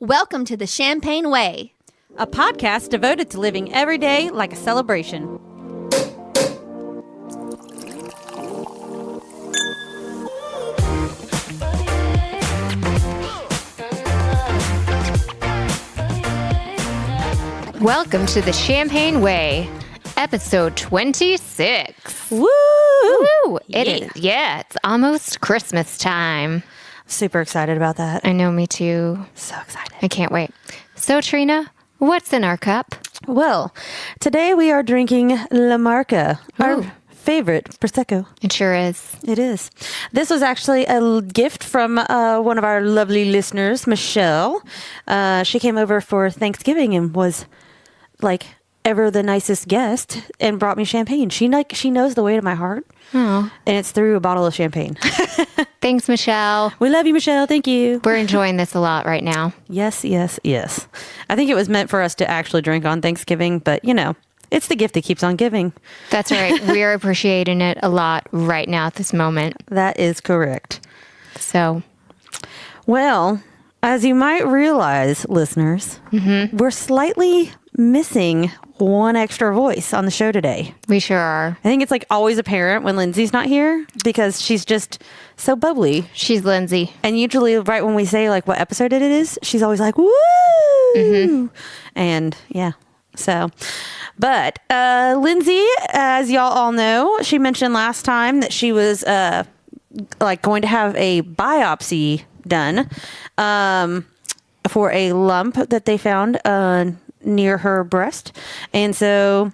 Welcome to the Champagne Way, a podcast devoted to living every day like a celebration. Welcome to the Champagne Way, episode 26. Woo! Woo! It's almost Christmas time. Super excited about that. I know, me too. So excited. I can't wait. So, Trina, what's in our cup? Well, today we are drinking La Marca, our favorite Prosecco. It sure is. It is. This was actually a gift from one of our lovely listeners, Michelle. She came over for Thanksgiving and was like ever the nicest guest and brought me champagne. She knows the way to my heart. Oh. And it's through a bottle of champagne. Thanks, Michelle. We love you, Michelle. Thank you. We're enjoying this a lot right now. Yes. I think it was meant for us to actually drink on Thanksgiving, but it's the gift that keeps on giving. That's right. We're appreciating it a lot right now at this moment. That is correct. So, well, as you might realize, listeners, we're slightly missing one extra voice on the show today. we sure are. I think it's like always apparent when Lindsay's not here because she's just so bubbly. She's Lindsay. And usually right when we say like what episode it is, she's always like, woo! And yeah, so. But Lindsay, as y'all all know, she mentioned last time that she was going to have a biopsy done for a lump that they found near her breast. And so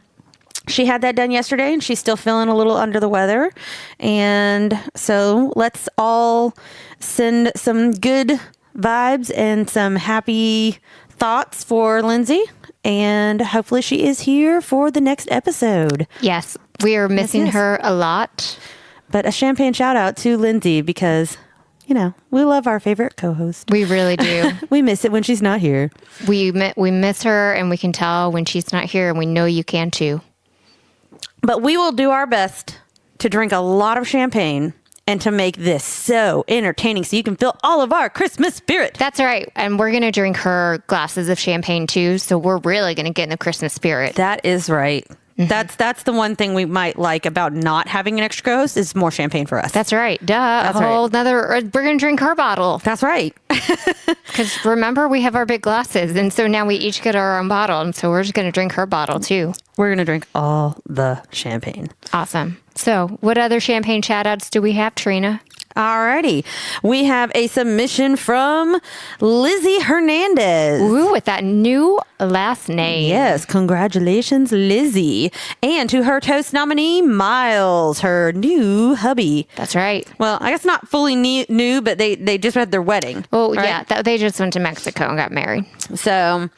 she had that done yesterday and she's still feeling a little under the weather. And so let's all send some good vibes and some happy thoughts for Lindsay. And hopefully she is here for the next episode. Yes, we are missing her a lot. But a champagne shout out to Lindsay because, we love our favorite co-host. We really do. We miss it when she's not here. We miss her, and we can tell when she's not here, and we know you can too. But we will do our best to drink a lot of champagne and to make this so entertaining so you can feel all of our Christmas spirit. That's right. And we're going to drink her glasses of champagne too, so we're really going to get in the Christmas spirit. That is right. That's the one thing we might like about not having an extra co-host is more champagne for us. That's right. Duh. We're going to drink her bottle. That's right. Because remember, we have our big glasses, and so now we each get our own bottle, and so we're just going to drink her bottle too. We're going to drink all the champagne. Awesome. So what other champagne shout-outs do we have, Trina? Alrighty. We have a submission from Lizzie Hernandez. Ooh, with that new last name. Yes, congratulations, Lizzie. And to her toast nominee, Miles, her new hubby. That's right. Well, I guess not fully new, but they just had their wedding. Oh, right? yeah. They just went to Mexico and got married. So,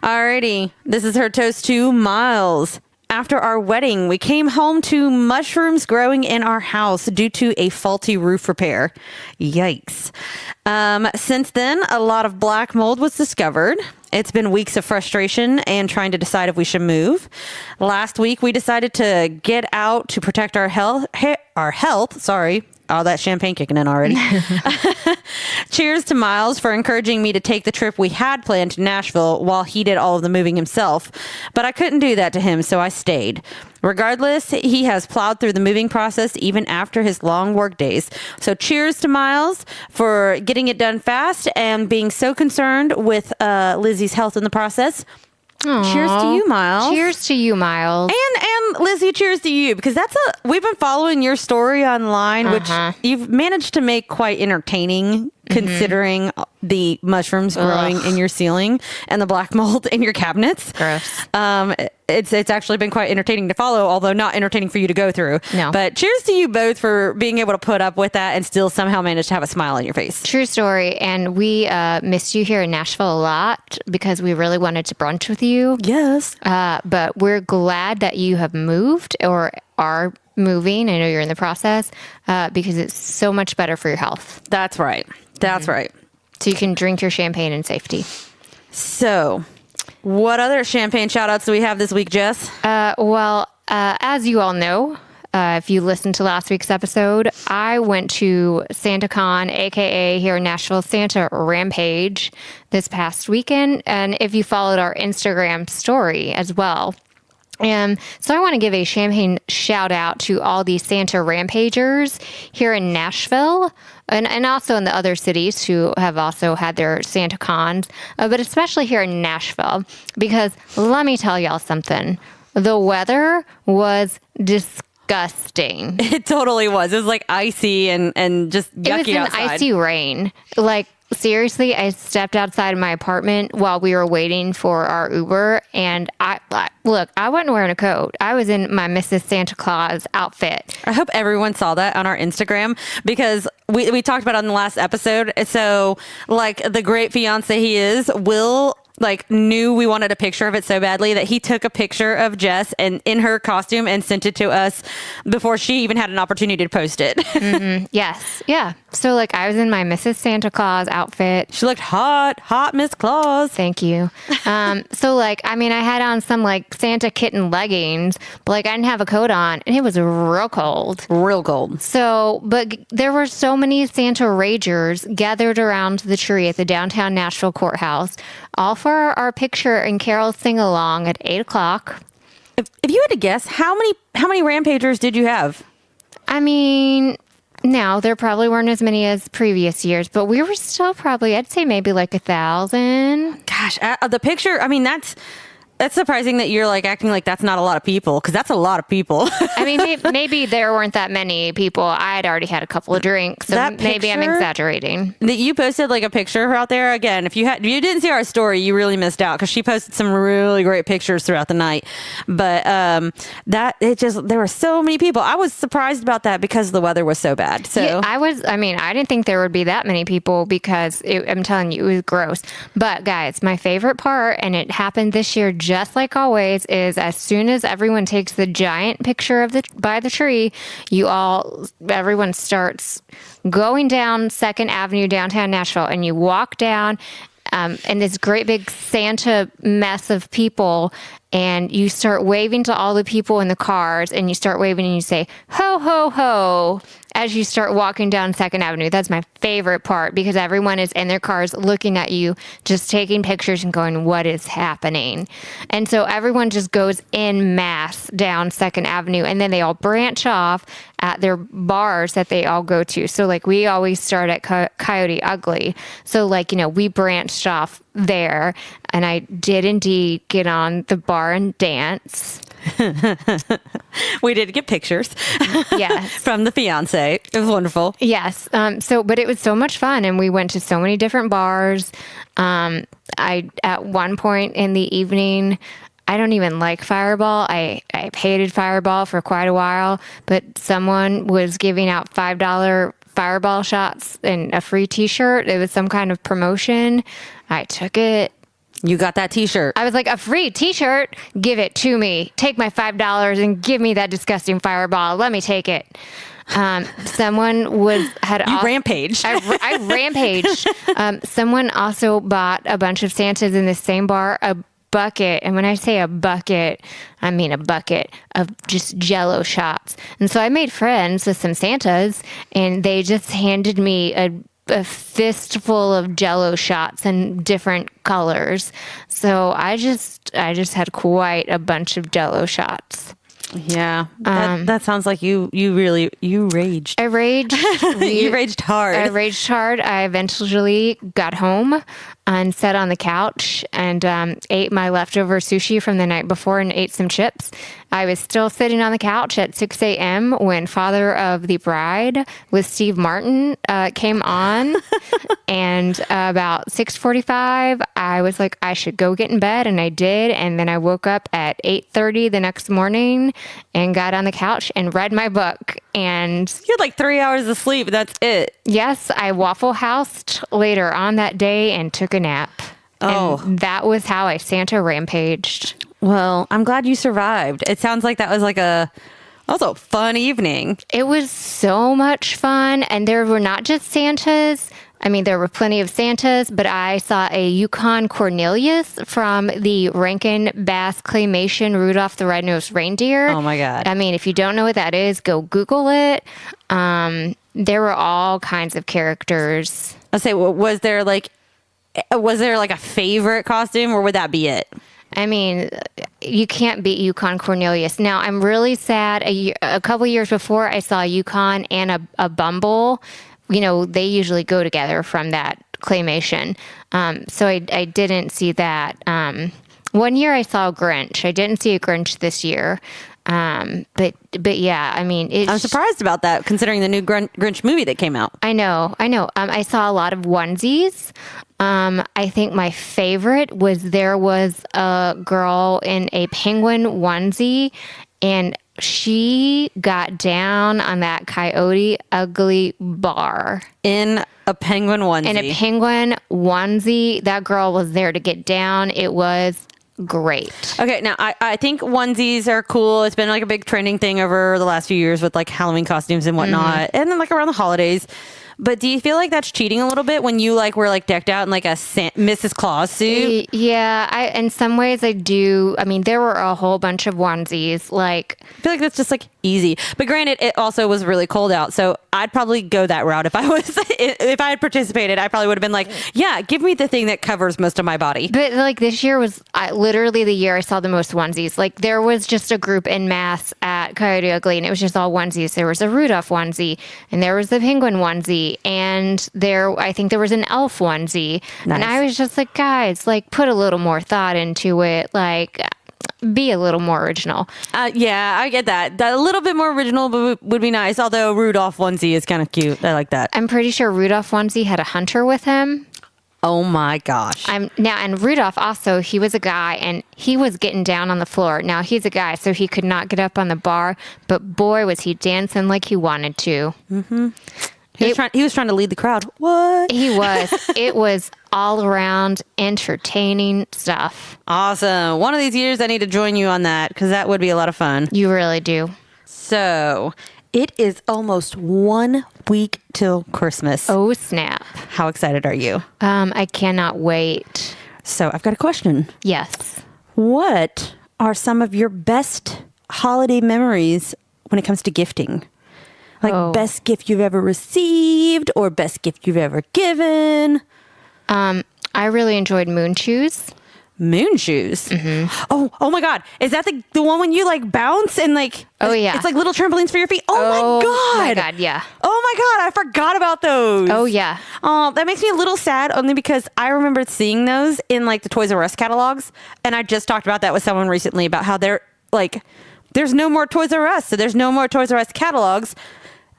alrighty. This is her toast to Miles. After our wedding, we came home to mushrooms growing in our house due to a faulty roof repair. Yikes. Since then, a lot of black mold was discovered. It's been weeks of frustration and trying to decide if we should move. Last week, we decided to get out to protect our health. Sorry. All that champagne kicking in already. Cheers to Miles for encouraging me to take the trip we had planned to Nashville while he did all of the moving himself. But I couldn't do that to him, so I stayed. Regardless, he has plowed through the moving process even after his long work days. So cheers to Miles for getting it done fast and being so concerned with Lizzie's health in the process. Aww. Cheers to you, Miles. Cheers to you, Miles. And Lizzie, cheers to you, because we've been following your story online, which you've managed to make quite entertaining considering the mushrooms growing in your ceiling and the black mold in your cabinets. Gross. It's actually been quite entertaining to follow, although not entertaining for you to go through. No. But cheers to you both for being able to put up with that and still somehow manage to have a smile on your face. True story. And we missed you here in Nashville a lot because we really wanted to brunch with you. Yes. But we're glad that you have moved or are moving. I know you're in the process because it's so much better for your health. That's right. That's right. So you can drink your champagne in safety. So, what other champagne shout outs do we have this week, Jess? Well, as you all know, If you listened to last week's episode, I went to SantaCon, aka here in Nashville, Santa Rampage this past weekend. And if you followed our Instagram story as well. And so I want to give a Champaign shout out to all these Santa Rampagers here in Nashville and also in the other cities who have also had their Santa cons, but especially here in Nashville, because let me tell y'all something. The weather was disgusting. It totally was. It was like icy and just yucky outside. It was an icy rain. Like, seriously, I stepped outside of my apartment while we were waiting for our Uber, and I wasn't wearing a coat. I was in my Mrs. Santa Claus outfit. I hope everyone saw that on our Instagram because we talked about it on the last episode. So, like, the great fiance he is, Will knew we wanted a picture of it so badly that he took a picture of Jess and in her costume and sent it to us before she even had an opportunity to post it. Mm-hmm. Yes. Yeah. So I was in my Mrs. Santa Claus outfit. She looked hot Miss Claus. Thank you. I had on some Santa kitten leggings, but I didn't have a coat on and it was real cold. Real cold. So, but there were so many Santa Ragers gathered around the tree at the downtown Nashville courthouse, all for our picture and Carol sing along at 8:00. If you had to guess, how many Rampagers did you have? I mean, no, there probably weren't as many as previous years, but we were still probably, I'd say maybe 1,000. Gosh, the picture, I mean, that's surprising that you're acting like that's not a lot of people, because that's a lot of people. I mean, maybe there weren't that many people. I had already had a couple of drinks, so maybe I'm exaggerating. That you posted a picture out there. Again, if you didn't see our story, you really missed out because she posted some really great pictures throughout the night. But there were so many people. I was surprised about that because the weather was so bad. So yeah, I didn't think there would be that many people because I'm telling you, it was gross. But guys, my favorite part, and it happened this year just like always, is as soon as everyone takes the giant picture by the tree, everyone starts going down 2nd Avenue downtown Nashville, and you walk down and this great big Santa mess of people, and you start waving to all the people in the cars, and you start waving and you say, ho, ho, ho, as you start walking down 2nd Avenue. That's my favorite part because everyone is in their cars looking at you, just taking pictures and going, what is happening? And so everyone just goes en masse down 2nd Avenue, and then they all branch off at their bars that they all go to. So we always start at Coyote Ugly. So we branched off there, and I did indeed get on the bar and dance. We did get pictures. Yes. From the fiance. It was wonderful. Yes. But it was so much fun, and we went to so many different bars. At one point in the evening, I don't even like Fireball. I hated Fireball for quite a while, but someone was giving out $5 Fireball shots and a free t-shirt. It was some kind of promotion. I took it. You got that t-shirt. I was like, a free t-shirt? Give it to me. Take my $5 and give me that disgusting Fireball. Let me take it. Someone had rampaged. I rampaged. Someone also bought a bunch of Santas in the same bar, a bucket. And when I say a bucket, I mean a bucket of just Jell-O shots. And so I made friends with some Santas, and they just handed me a fistful of Jell-O shots in different colors. So I just had quite a bunch of Jell-O shots. Yeah, that sounds like you raged. I raged. You raged hard. I raged hard. I eventually got home and sat on the couch and ate my leftover sushi from the night before and ate some chips. I was still sitting on the couch at 6 a.m. when Father of the Bride with Steve Martin came on. And about 6:45, I was like, I should go get in bed. And I did. And then I woke up at 8:30 the next morning and got on the couch and read my book. And you had 3 hours of sleep. That's it. Yes, I Waffle Housed later on that day and took a nap. Oh. And that was how I Santa rampaged. Well, I'm glad you survived. It sounds like that was a fun evening. It was so much fun. And there were not just Santas. I mean, there were plenty of Santas, but I saw a Yukon Cornelius from the Rankin Bass Claymation Rudolph the Red-Nosed Reindeer. Oh my God. I mean, if you don't know what that is, go Google it. There were all kinds of characters. I'll say, was there like a favorite costume, or would that be it? I mean, you can't beat Yukon Cornelius. Now, I'm really sad. A couple years before, I saw Yukon and a Bumble. You know, they usually go together from that claymation. So I didn't see that. One year I saw a Grinch. I didn't see a Grinch this year. But yeah, I mean, I'm surprised about that, considering the new Grinch movie that came out. I know. I saw a lot of onesies. I think my favorite there was a girl in a penguin onesie, and she got down on that Coyote Ugly bar. In a penguin onesie. In a penguin onesie. That girl was there to get down. It was great. Okay, now I think onesies are cool. It's been like a big trending thing over the last few years with like Halloween costumes and whatnot, and then like around the holidays. But do you feel like that's cheating a little bit when you like were like decked out in like a Mrs. Claus suit? Yeah, in some ways I do. I mean, there were a whole bunch of onesies. Like, I feel like that's just like easy. But granted, it also was really cold out, so I'd probably go that route if I had participated. I probably would have been like, yeah, give me the thing that covers most of my body. But like this year was literally the year I saw the most onesies. Like there was just a group en masse at Coyote Ugly, and it was just all onesies. There was a Rudolph onesie, and there was the penguin onesie, and I think there was an elf onesie. Nice. And I was just like, guys, like put a little more thought into it. Like, be a little more original. Yeah, I get that. A little bit more original would be nice. Although Rudolph onesie is kind of cute. I like that. I'm pretty sure Rudolph onesie had a hunter with him. Oh my gosh. And Rudolph also, he was a guy and he was getting down on the floor. Now he's a guy, so he could not get up on the bar, but boy, was he dancing like he wanted to. Mm-hmm. He was trying to lead the crowd. What? He was. It was all around entertaining stuff. Awesome. One of these years I need to join you on that, because that would be a lot of fun. You really do. So it is almost 1 week till Christmas. Oh, snap. How excited are you? I cannot wait. So I've got a question. Yes. What are some of your best holiday memories when it comes to gifting? Like best gift you've ever received or best gift you've ever given? I really enjoyed moon shoes. Moon shoes? Mm-hmm. Oh my God. Is that the one when you like bounce and like... Oh, yeah. It's like little trampolines for your feet? Oh my God. Yeah. Oh my God. I forgot about those. Oh, yeah. Oh, that makes me a little sad only because I remember seeing those in like the Toys R Us catalogs. And I just talked about that with someone recently about how they're like, there's no more Toys R Us. So there's no more Toys R Us catalogs.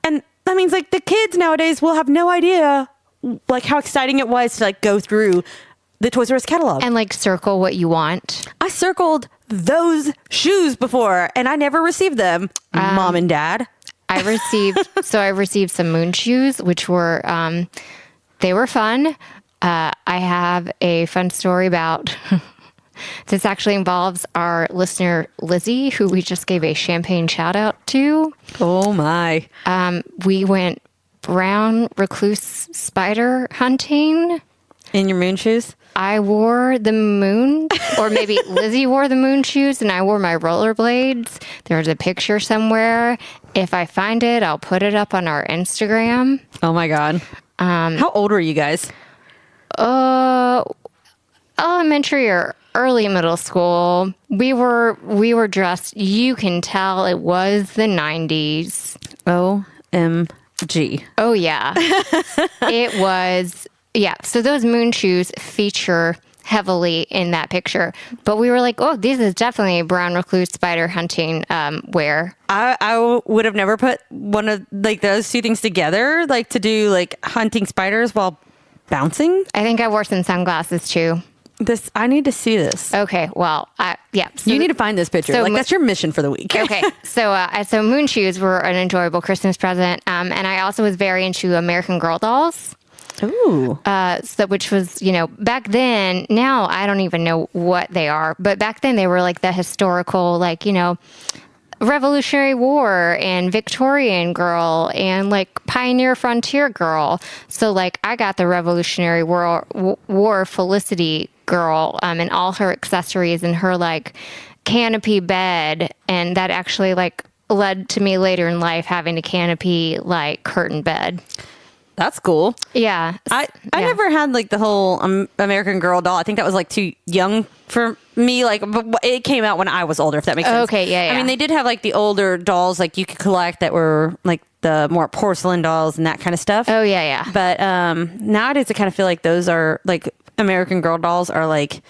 And that means like the kids nowadays will have no idea like how exciting it was to like go through the Toys R Us catalog. And like circle what you want. I circled those shoes before and I never received them, Mom and Dad. I received some moon shoes, which were, they were fun. I have a fun story about, this actually involves our listener, Lizzie, who we just gave a champagne shout out to. Oh my. We went brown recluse spider hunting. In your moon shoes? I wore the moon, or maybe Lizzie wore the moon shoes and I wore my rollerblades. There's a picture somewhere. If I find it, I'll put it up on our Instagram. Oh my God. How old were you guys? Elementary or early middle school. We were dressed. You can tell it was the 90s. OMG. Oh yeah. It was. Yeah, so those moon shoes feature heavily in that picture. But we were like, oh, this is definitely a brown recluse spider hunting wear. I would have never put one of like those two things together, like to do like hunting spiders while bouncing. I think I wore some sunglasses too. I need to see this. Okay, well, yeah. So you need to find this picture. So like that's your mission for the week. Okay, so moon shoes were an enjoyable Christmas present, and I also was very into American Girl dolls. Ooh. Which was, back then, now I don't even know what they are, but back then they were like the historical, like, Revolutionary War and Victorian girl and like Pioneer Frontier girl. So like I got the Revolutionary War Felicity girl and all her accessories and her like canopy bed, and that actually like led to me later in life having a canopy like curtain bed. That's cool. Yeah. I never had like the whole American Girl doll. I think that was like too young for me. Like, but it came out when I was older, if that makes sense. Okay, yeah. I mean, they did have like the older dolls like you could collect that were like the more porcelain dolls and that kind of stuff. Oh, yeah. But nowadays I kind of feel like those are like American Girl dolls are like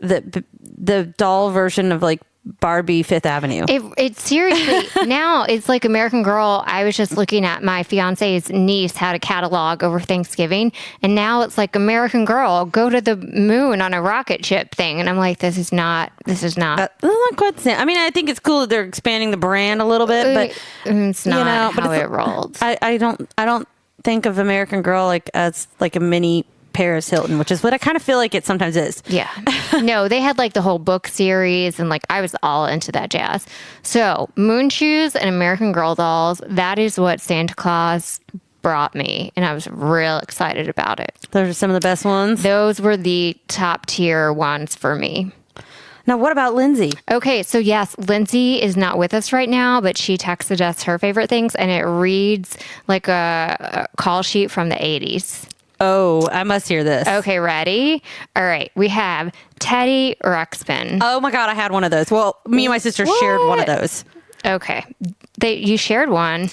the doll version of like Barbie Fifth Avenue. It seriously, now it's like American Girl. I was just looking at my fiance's niece had a catalog over Thanksgiving, and now it's like American Girl, go to the moon on a rocket ship thing. And I'm like, this is not. Not quite the same. I mean, I think it's cool that they're expanding the brand a little bit, but it's not how it rolls. I don't think of American Girl like as like a mini Paris Hilton, which is what I kind of feel like it sometimes is. Yeah. No, they had like the whole book series, and like I was all into that jazz. So Moon Shoes and American Girl dolls, that is what Santa Claus brought me, and I was real excited about it. Those are some of the best ones. Those were the top tier ones for me. Now, what about Lindsay? Okay, so yes, Lindsay is not with us right now, but she texted us her favorite things, and it reads like a call sheet from the 80s. Oh, I must hear this. Okay, ready? All right, we have Teddy Ruxpin. Oh my God, I had one of those. Well, me and my sister shared one of those. Okay, you shared one.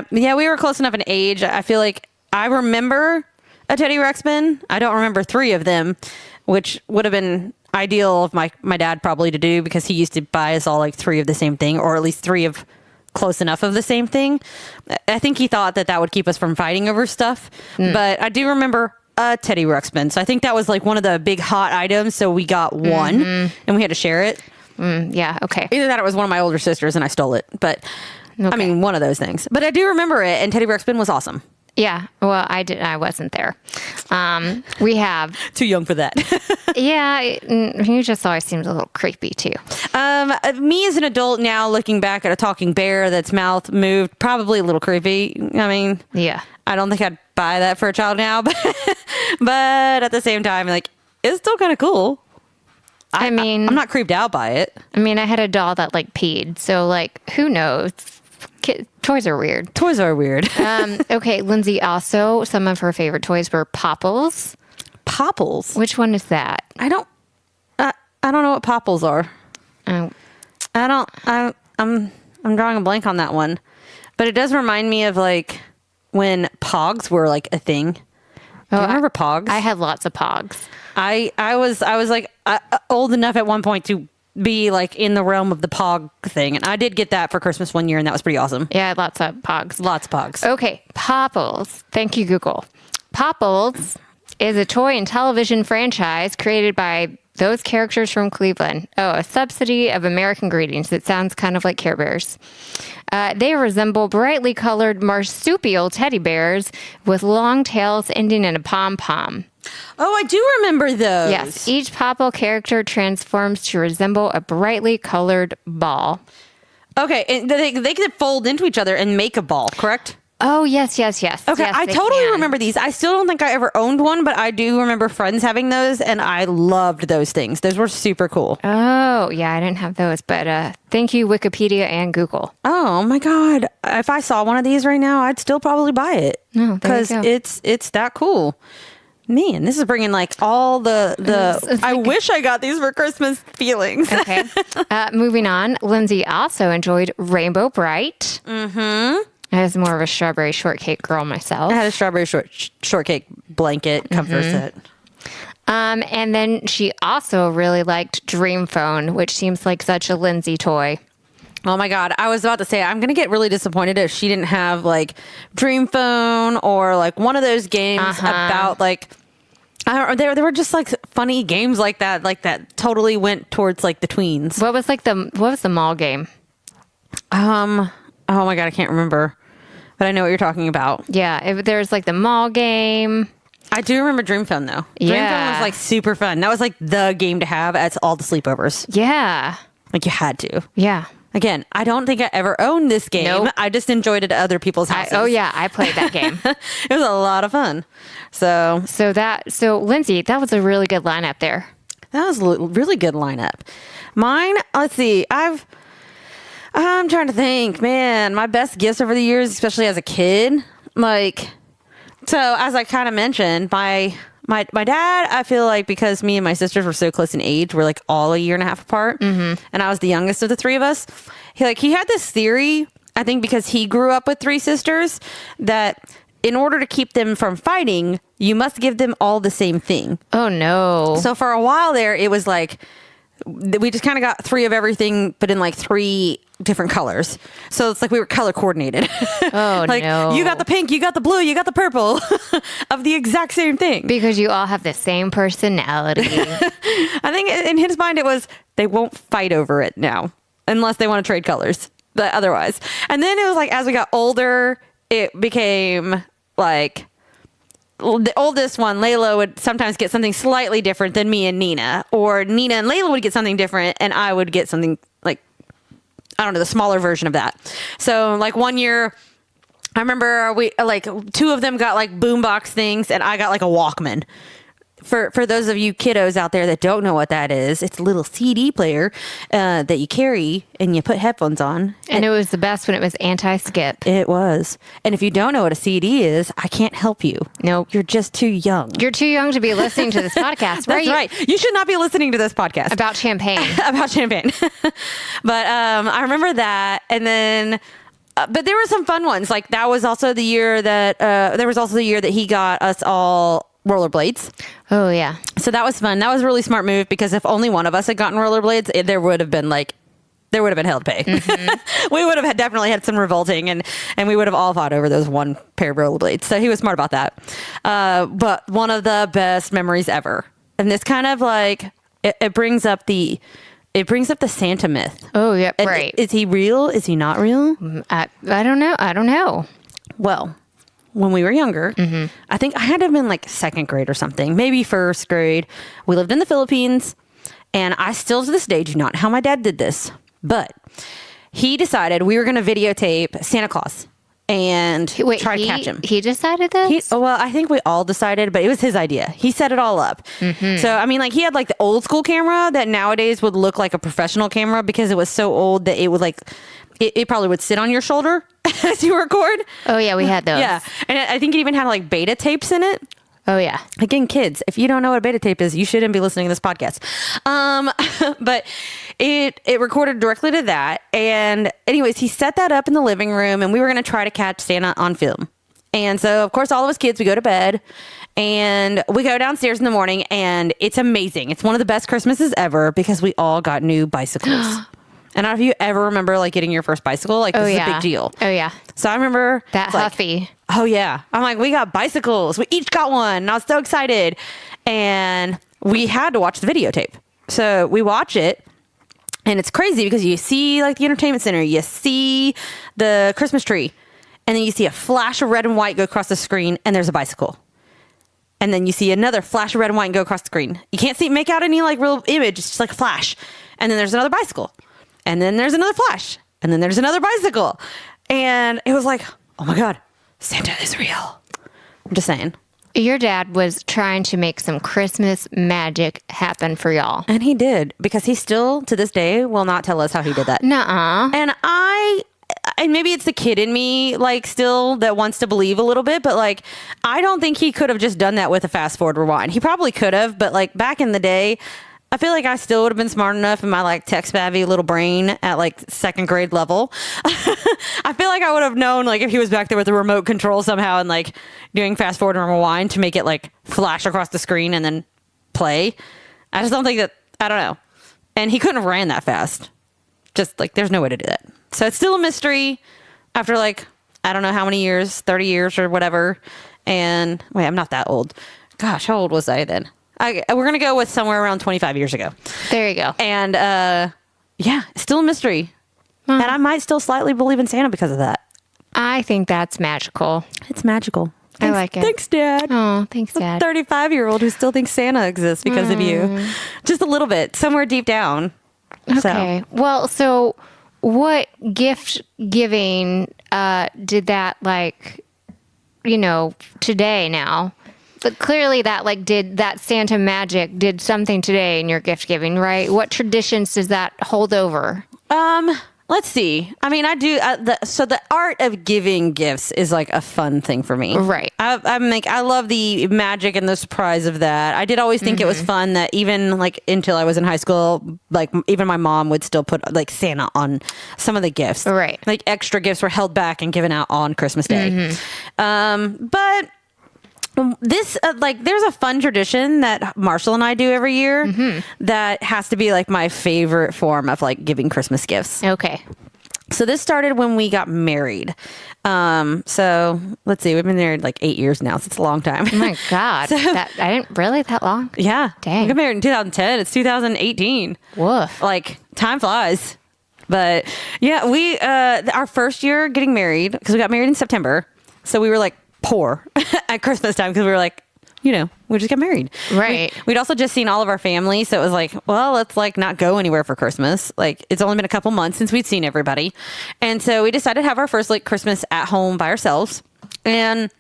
Yeah, we were close enough in age. I feel like I remember a Teddy Ruxpin. I don't remember 3 of them, which would have been ideal of my dad probably to do, because he used to buy us all like 3 of the same thing, or at least 3 of close enough of the same thing. I think he thought that would keep us from fighting over stuff. But I do remember a Teddy Ruxpin. So I think that was like one of the big hot items. So we got one and we had to share it. Yeah. Okay. Either that or it was one of my older sisters and I stole it. But okay. I mean, one of those things. But I do remember it, and Teddy Ruxpin was awesome. Yeah. Well, I wasn't there. We have Too young for that. Yeah, he just always seems a little creepy too. Me as an adult now, looking back at a talking bear that's mouth moved, probably a little creepy. I mean, yeah, I don't think I'd buy that for a child now, but at the same time, like, it's still kind of cool. I mean, I'm not creeped out by it. I mean, I had a doll that like peed, so like, who knows? Toys are weird. Toys are weird. Okay, Lindsay also, some of her favorite toys were Popples. Popples? Which one is that? I don't know what Popples are. Oh. I'm drawing a blank on that one. But it does remind me of like when Pogs were like a thing. Do you remember Pogs? I had lots of Pogs. I was like old enough at one point to be like in the realm of the Pog thing. And I did get that for Christmas one year, and that was pretty awesome. Yeah, I had lots of Pogs. Lots of Pogs. Okay, Popples. Thank you, Google. Popples is a toy and television franchise created by those characters from Cleveland. Oh, a subsidy of American Greetings. It sounds kind of like Care Bears. They resemble brightly colored marsupial teddy bears with long tails ending in a pom-pom. Oh, I do remember those. Yes, each Popple character transforms to resemble a brightly colored ball. Okay, and they could fold into each other and make a ball, correct? Oh, yes. Okay, yes, I totally remember these. I still don't think I ever owned one, but I do remember friends having those, and I loved those things. Those were super cool. Oh, yeah, I didn't have those, but thank you, Wikipedia and Google. Oh, my God. If I saw one of these right now, I'd still probably buy it. Oh, because it's that cool. Man, this is bringing like all the It's I like, wish I got these for Christmas feelings. Okay. Moving on, Lindsay also enjoyed Rainbow Bright. Mm-hmm. I was more of a strawberry shortcake girl myself. I had a strawberry shortcake blanket comfort set. And then she also really liked Dream Phone, which seems like such a Lindsay toy. Oh my God. I was about to say, I'm going to get really disappointed if she didn't have like Dream Phone or like one of those games about like, I don't know, there were just like funny games like that totally went towards like the tweens. What was the mall game? Oh my God, I can't remember, but I know what you're talking about. Yeah. There's like the mall game. I do remember Dream Phone though. Yeah. Dream Phone was like super fun. That was like the game to have at all the sleepovers. Yeah. Like you had to. Yeah. Again, I don't think I ever owned this game. Nope. I just enjoyed it at other people's houses. I played that game. It was a lot of fun. So So Lindsay, that was a really good lineup there. that was a really good lineup. Mine, let's see. I'm trying to think, man, my best gifts over the years, especially as a kid, like, so as I kind of mentioned, my dad, I feel like because me and my sisters were so close in age, we're like all a year and a half apart. And I was the youngest of the three of us. He had this theory, I think because he grew up with three sisters, that in order to keep them from fighting, you must give them all the same thing. Oh no. So for a while there, it was like, we just kind of got three of everything, but in like three different colors. So it's like we were color coordinated. Oh like, no. you got the pink, you got the blue, you got the purple of the exact same thing. Because you all have the same personality. I think in his mind it was, they won't fight over it now unless they want to trade colors, but otherwise. And then it was like, as we got older, it became like, the oldest one, Layla, would sometimes get something slightly different than me and Nina, or Nina and Layla would get something different and I would get something like, I don't know, the smaller version of that. So like one year, I remember two of them got like boombox things and I got like a Walkman. For those of you kiddos out there that don't know what that is, it's a little CD player that you carry and you put headphones on. And it was the best when it was anti-skip. It was. And if you don't know what a CD is, I can't help you. Nope. You're just too young. You're too young to be listening to this podcast. That's right. You should not be listening to this podcast. About champagne. About champagne. But I remember that. And then, but there were some fun ones. Like that was also the year that he got us all rollerblades. Oh yeah. So that was fun. That was a really smart move because if only one of us had gotten rollerblades, there would have been hell to pay. We would have definitely had some revolting and we would have all fought over those one pair of rollerblades. So he was smart about that. But one of the best memories ever. And this kind of like, it brings up the Santa myth. Oh yeah. And right. Is he real? Is he not real? I don't know. Well, when we were younger, I think I had to have been like second grade or something, maybe first grade. We lived in the Philippines, and I still to this day do not know how my dad did this, but he decided we were going to videotape Santa Claus and try to catch him. He decided this? Well, I think we all decided, but it was his idea. He set it all up. So, I mean, like he had like the old school camera that nowadays would look like a professional camera because it was so old that it would like, it probably would sit on your shoulder as you record. Oh yeah, we had those. Yeah. And I think it even had like beta tapes in it. Oh yeah. Again, kids, if you don't know what a beta tape is, you shouldn't be listening to this podcast. But it recorded directly to that. And anyways, he set that up in the living room and we were going to try to catch Santa on film. And so of course, all of us kids, we go to bed and we go downstairs in the morning and it's amazing. It's one of the best Christmases ever because we all got new bicycles. And I don't know if you ever remember like getting your first bicycle, like this is a big deal. Oh yeah. So I remember that Huffy. Oh yeah. I'm like, we got bicycles. We each got one. And I was so excited. And we had to watch the videotape. So we watch it. And it's crazy because you see like the entertainment center, you see the Christmas tree, and then you see a flash of red and white go across the screen and there's a bicycle. And then you see another flash of red and white and go across the screen. You can't make out any like real image. It's just like a flash. And then there's another bicycle. And then there's another flash. And then there's another bicycle. And it was like, oh my God, Santa is real. I'm just saying. Your dad was trying to make some Christmas magic happen for y'all. And he did, because he still, to this day, will not tell us how he did that. Nuh-uh. And maybe it's the kid in me, like, still that wants to believe a little bit, but, like, I don't think he could have just done that with a fast forward rewind. He probably could have, but, like, back in the day, I feel like I still would have been smart enough in my like tech savvy little brain at like second grade level. I feel like I would have known like if he was back there with the remote control somehow and like doing fast forward and rewind to make it like flash across the screen and then play. I just don't think that, I don't know. And he couldn't have ran that fast. Just like there's no way to do that. So it's still a mystery after like, I don't know how many years, 30 years or whatever. And wait, I'm not that old. Gosh, how old was I then? We're going to go with somewhere around 25 years ago. There you go. And yeah, still a mystery. And I might still slightly believe in Santa because of that. I think that's magical. It's magical. I like it. Thanks, Dad. Oh, thanks, Dad. A 35-year-old who still thinks Santa exists because of you. Just a little bit, somewhere deep down. Okay. Well, so what gift giving did that today now? But clearly that did that Santa magic did something today in your gift giving, right? What traditions does that hold over? Let's see. I mean, I do. So the art of giving gifts is like a fun thing for me. Right. I love the magic and the surprise of that. I did always think it was fun that even like until I was in high school, like even my mom would still put like Santa on some of the gifts. Right. Like extra gifts were held back and given out on Christmas Day. But this there's a fun tradition that Marshall and I do every year that has to be like my favorite form of like giving Christmas gifts. Okay. So this started when we got married. So let's see, we've been married like 8 years now. So it's a long time. Oh my God. I didn't really that long. Yeah. Dang. We got married in 2010. It's 2018. Woof. Like time flies. But yeah, we, our first year getting married, because we got married in September. So we were like poor at Christmas time because we were like, we just got married. Right. We'd also just seen all of our family. So it was like, well, let's like not go anywhere for Christmas. Like it's only been a couple months since we'd seen everybody. And so we decided to have our first like Christmas at home by ourselves. And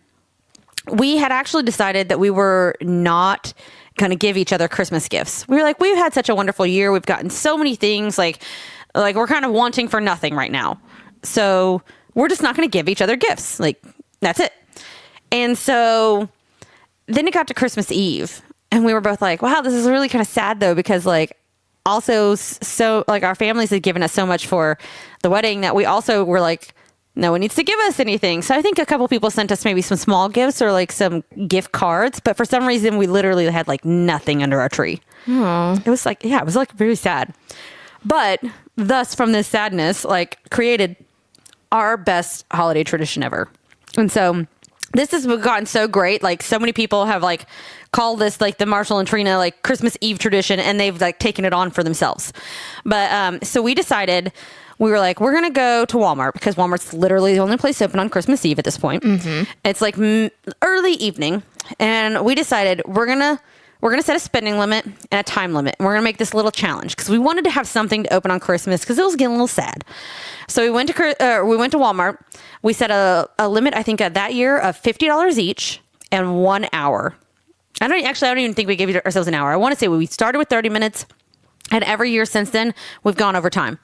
we had actually decided that we were not going to give each other Christmas gifts. We were like, we've had such a wonderful year. We've gotten so many things like we're kind of wanting for nothing right now. So we're just not going to give each other gifts. Like that's it. And so then it got to Christmas Eve and we were both like, wow, this is really kind of sad though, because like also so like our families had given us so much for the wedding that we also were like, no one needs to give us anything. So I think a couple people sent us maybe some small gifts or like some gift cards, but for some reason we literally had like nothing under our tree. It was like, it was like very sad. But thus from this sadness, like created our best holiday tradition ever. And so this has gotten so great. Like so many people have like called this like the Marshall and Trina like Christmas Eve tradition, and they've like taken it on for themselves. But so we decided, we were like, we're going to go to Walmart because Walmart's literally the only place open on Christmas Eve at this point. It's like early evening. And we decided we're going to set a spending limit and a time limit. And we're going to make this little challenge because we wanted to have something to open on Christmas because it was getting a little sad. So we went to Walmart. We set a limit, I think, that year of $50 each and 1 hour. I don't even think we gave ourselves an hour. I want to say we started with 30 minutes. And every year since then, we've gone over time.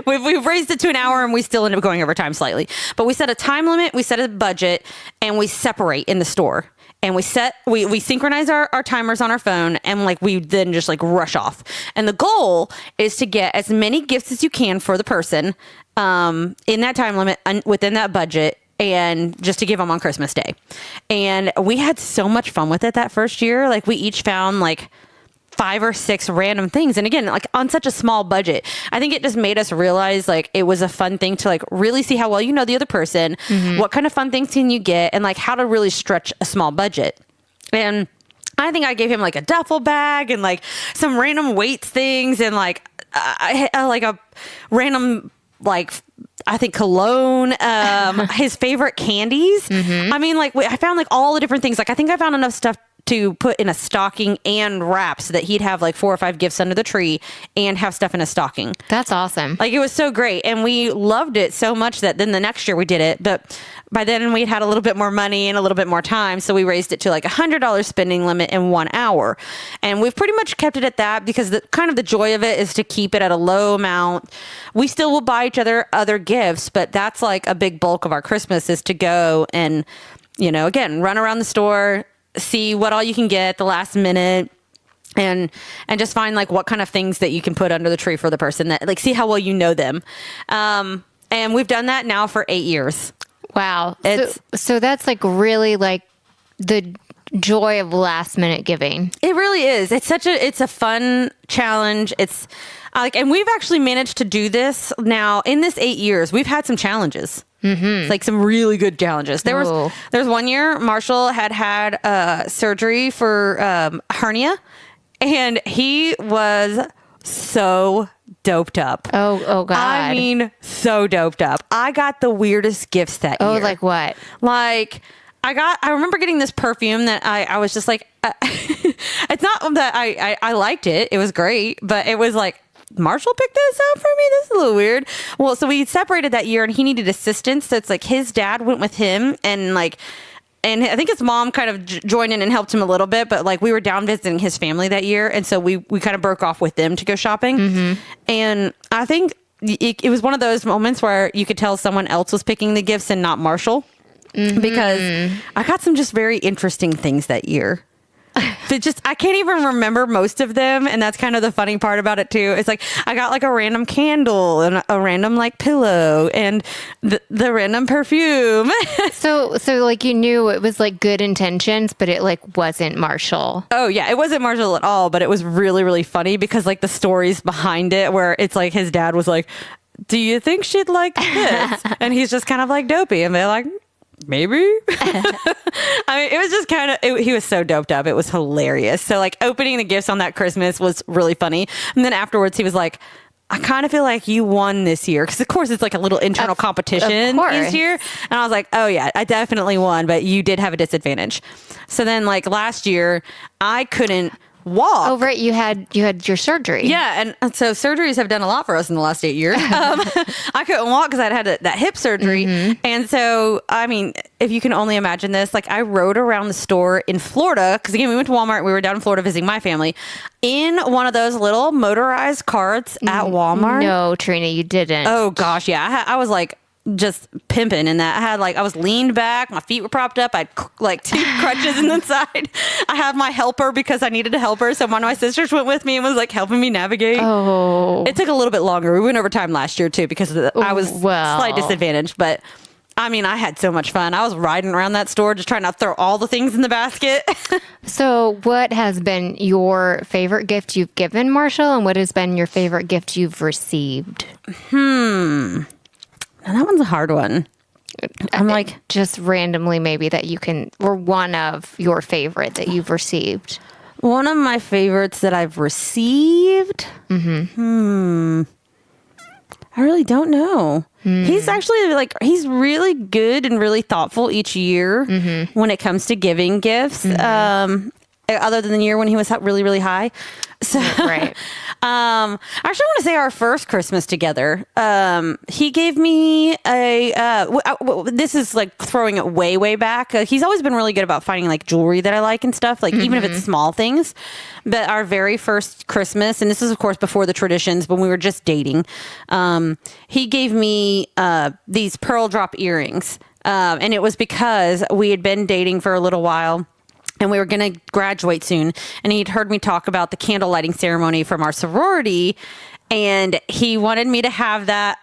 We've raised it to an hour and we still end up going over time slightly. But we set a time limit, we set a budget, and we separate in the store. And we synchronize our timers on our phone, and like we then just like rush off. And the goal is to get as many gifts as you can for the person in that time limit within that budget, and just to give them on Christmas Day. And we had so much fun with it that first year. Like we each found like 5 or 6 random things. And again, like on such a small budget, I think it just made us realize like it was a fun thing to like really see how well you know the other person, what kind of fun things can you get, and like how to really stretch a small budget. And I think I gave him like a duffel bag and like some random weights things and like like a random like I think cologne, his favorite candies. I mean, like I found like all the different things. Like I think I found enough stuff to put in a stocking and wrap so that he'd have like 4 or 5 gifts under the tree and have stuff in a stocking. That's awesome. Like it was so great. And we loved it so much that then the next year we did it. But by then we'd had a little bit more money and a little bit more time. So we raised it to like $100 spending limit in 1 hour. And we've pretty much kept it at that because the joy of it is to keep it at a low amount. We still will buy each other gifts, but that's like a big bulk of our Christmas is to go and, again, run around the store, see what all you can get at the last minute, and just find like what kind of things that you can put under the tree for the person, that like see how well you know them. And we've done that now for 8 years. Wow. So that's like really like the joy of last minute giving. It really is. It's a fun challenge. It's and we've actually managed to do this now in this 8 years. We've had some challenges. Like some really good challenges. There was 1 year Marshall had surgery for hernia, and he was so doped up. Oh God. I mean, so doped up. I got the weirdest gifts that year. Oh, like what? Like I remember getting this perfume that I was just like, it's not that I liked it. It was great, but it was like, Marshall picked this out for me? This is a little weird. Well, so we separated that year and he needed assistance. So it's like his dad went with him and I think his mom kind of joined in and helped him a little bit, but like we were down visiting his family that year. And so we kind of broke off with them to go shopping. And I think it was one of those moments where you could tell someone else was picking the gifts and not Marshall. Because I got some just very interesting things that year. But I can't even remember most of them. And that's kind of the funny part about it too. It's like, I got like a random candle and a random like pillow and the random perfume. So like you knew it was like good intentions, but it like wasn't Marshall. Oh yeah. It wasn't Marshall at all, but it was really, really funny because like the stories behind it where it's like his dad was like, do you think she'd like this? And he's just kind of like dopey. And they're like, maybe. I mean, it was just kind of, he was so doped up. It was hilarious. So like opening the gifts on that Christmas was really funny. And then afterwards he was like, I kind of feel like you won this year. Cause of course it's like a little internal competition each year. And I was like, oh yeah, I definitely won, but you did have a disadvantage. So then like last year I couldn't walk. Oh, right. You had your surgery. Yeah. And so surgeries have done a lot for us in the last 8 years. I couldn't walk because I'd had that hip surgery. And so, I mean, if you can only imagine this, like I rode around the store in Florida, because again, we went to Walmart. We were down in Florida visiting my family in one of those little motorized carts at Walmart. No, Trina, you didn't. Oh gosh. Yeah. I was like, just pimping in that. I was leaned back, my feet were propped up, I had like 2 crutches in the side. I have my helper because I needed a helper, so one of my sisters went with me and was like helping me navigate. It took a little bit longer. We went over time last year too because I was slight disadvantaged, but I mean, I had so much fun. I was riding around that store just trying to throw all the things in the basket. So what has been your favorite gift you've given Marshall, and what has been your favorite gift you've received? And that one's a hard one. I'm like, just randomly maybe that you can, or one of your favorite that you've received. One of my favorites that I've received. I really don't know. He's actually like, he's really good and really thoughtful each year when it comes to giving gifts. Other than the year when he was really, really high. So, right. I actually want to say our first Christmas together. He gave me this is like throwing it way, way back. He's always been really good about finding like jewelry that I like and stuff, like even if it's small things. But our very first Christmas, and this is of course before the traditions, when we were just dating, he gave me these pearl drop earrings. And it was because we had been dating for a little while. And we were going to graduate soon. And he'd heard me talk about the candle lighting ceremony from our sorority. And he wanted me to have that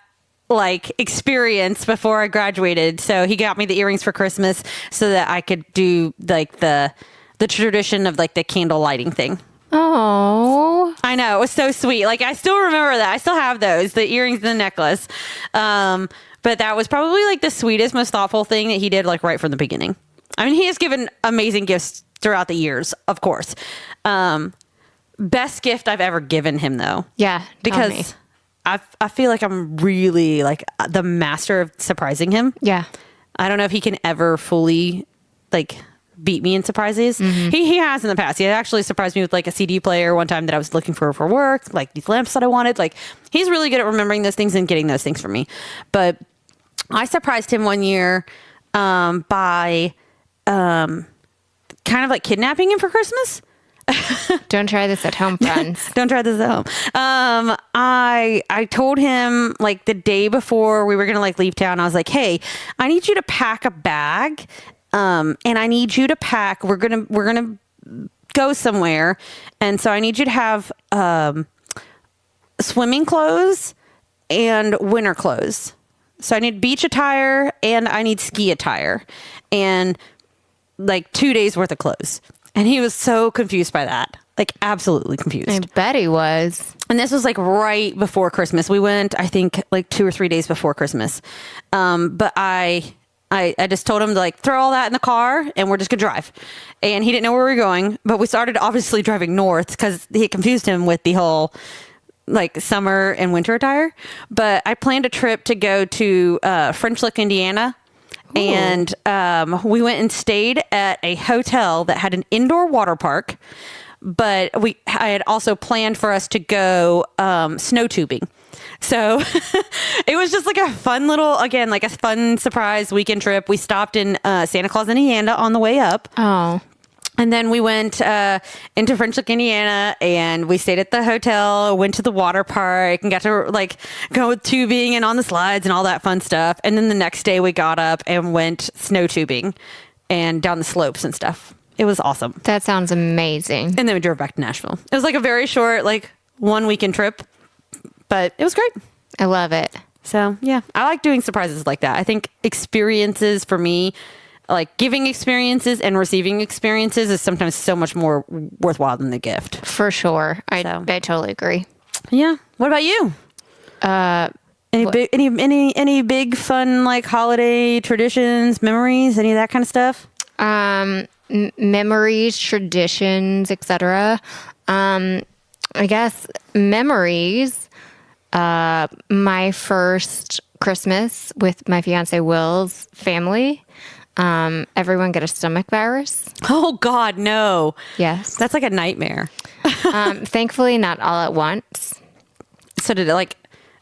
like experience before I graduated. So he got me the earrings for Christmas so that I could do like the tradition of like the candle lighting thing. Oh, I know. It was so sweet. Like I still remember that. I still have those, the earrings and the necklace. But that was probably like the sweetest, most thoughtful thing that he did like right from the beginning. I mean, he has given amazing gifts throughout the years, of course. Best gift I've ever given him, though. Yeah, because I feel like I'm really like the master of surprising him. Yeah. I don't know if he can ever fully like beat me in surprises. He has in the past. He actually surprised me with like a CD player one time that I was looking for work, like these lamps that I wanted. Like he's really good at remembering those things and getting those things for me. But I surprised him one year by kind of like kidnapping him for Christmas. Don't try this at home, friends. Don't try this at home. I told him like the day before we were going to like leave town, I was like, hey, I need you to pack a bag. And I need you to pack, we're going to go somewhere. And so I need you to have, swimming clothes and winter clothes. So I need beach attire and I need ski attire. And like 2 days worth of clothes. And he was so confused by that. Like absolutely confused. I bet he was. And this was like right before Christmas. We went, I think like 2 or 3 days before Christmas. But I just told him to like throw all that in the car and we're just gonna drive. And he didn't know where we were going, but we started obviously driving north because he confused him with the whole like summer and winter attire. But I planned a trip to go to French Lick, Indiana. Ooh. And we went and stayed at a hotel that had an indoor water park, But I had also planned for us to go snow tubing. So it was just like a fun little, again, like a fun surprise weekend trip. We stopped in Santa Claus, Indiana on the way up. Oh. And then we went into French Lick, Indiana, and we stayed at the hotel, went to the water park, and got to like go with tubing and on the slides and all that fun stuff. And then the next day we got up and went snow tubing and down the slopes and stuff. It was awesome. That sounds amazing. And then we drove back to Nashville. It was like a very short, like 1 weekend trip, but it was great. I love it. So yeah, I like doing surprises like that. I think experiences for me, like giving experiences and receiving experiences, is sometimes so much more worthwhile than the gift. For sure. I totally agree. Yeah. What about you? Any big fun like holiday traditions, memories, any of that kind of stuff? Memories, traditions, etc. I guess memories. My first Christmas with my fiance Will's family. Everyone get a stomach virus. Oh God, no. Yes. That's like a nightmare. Thankfully not all at once. So did it like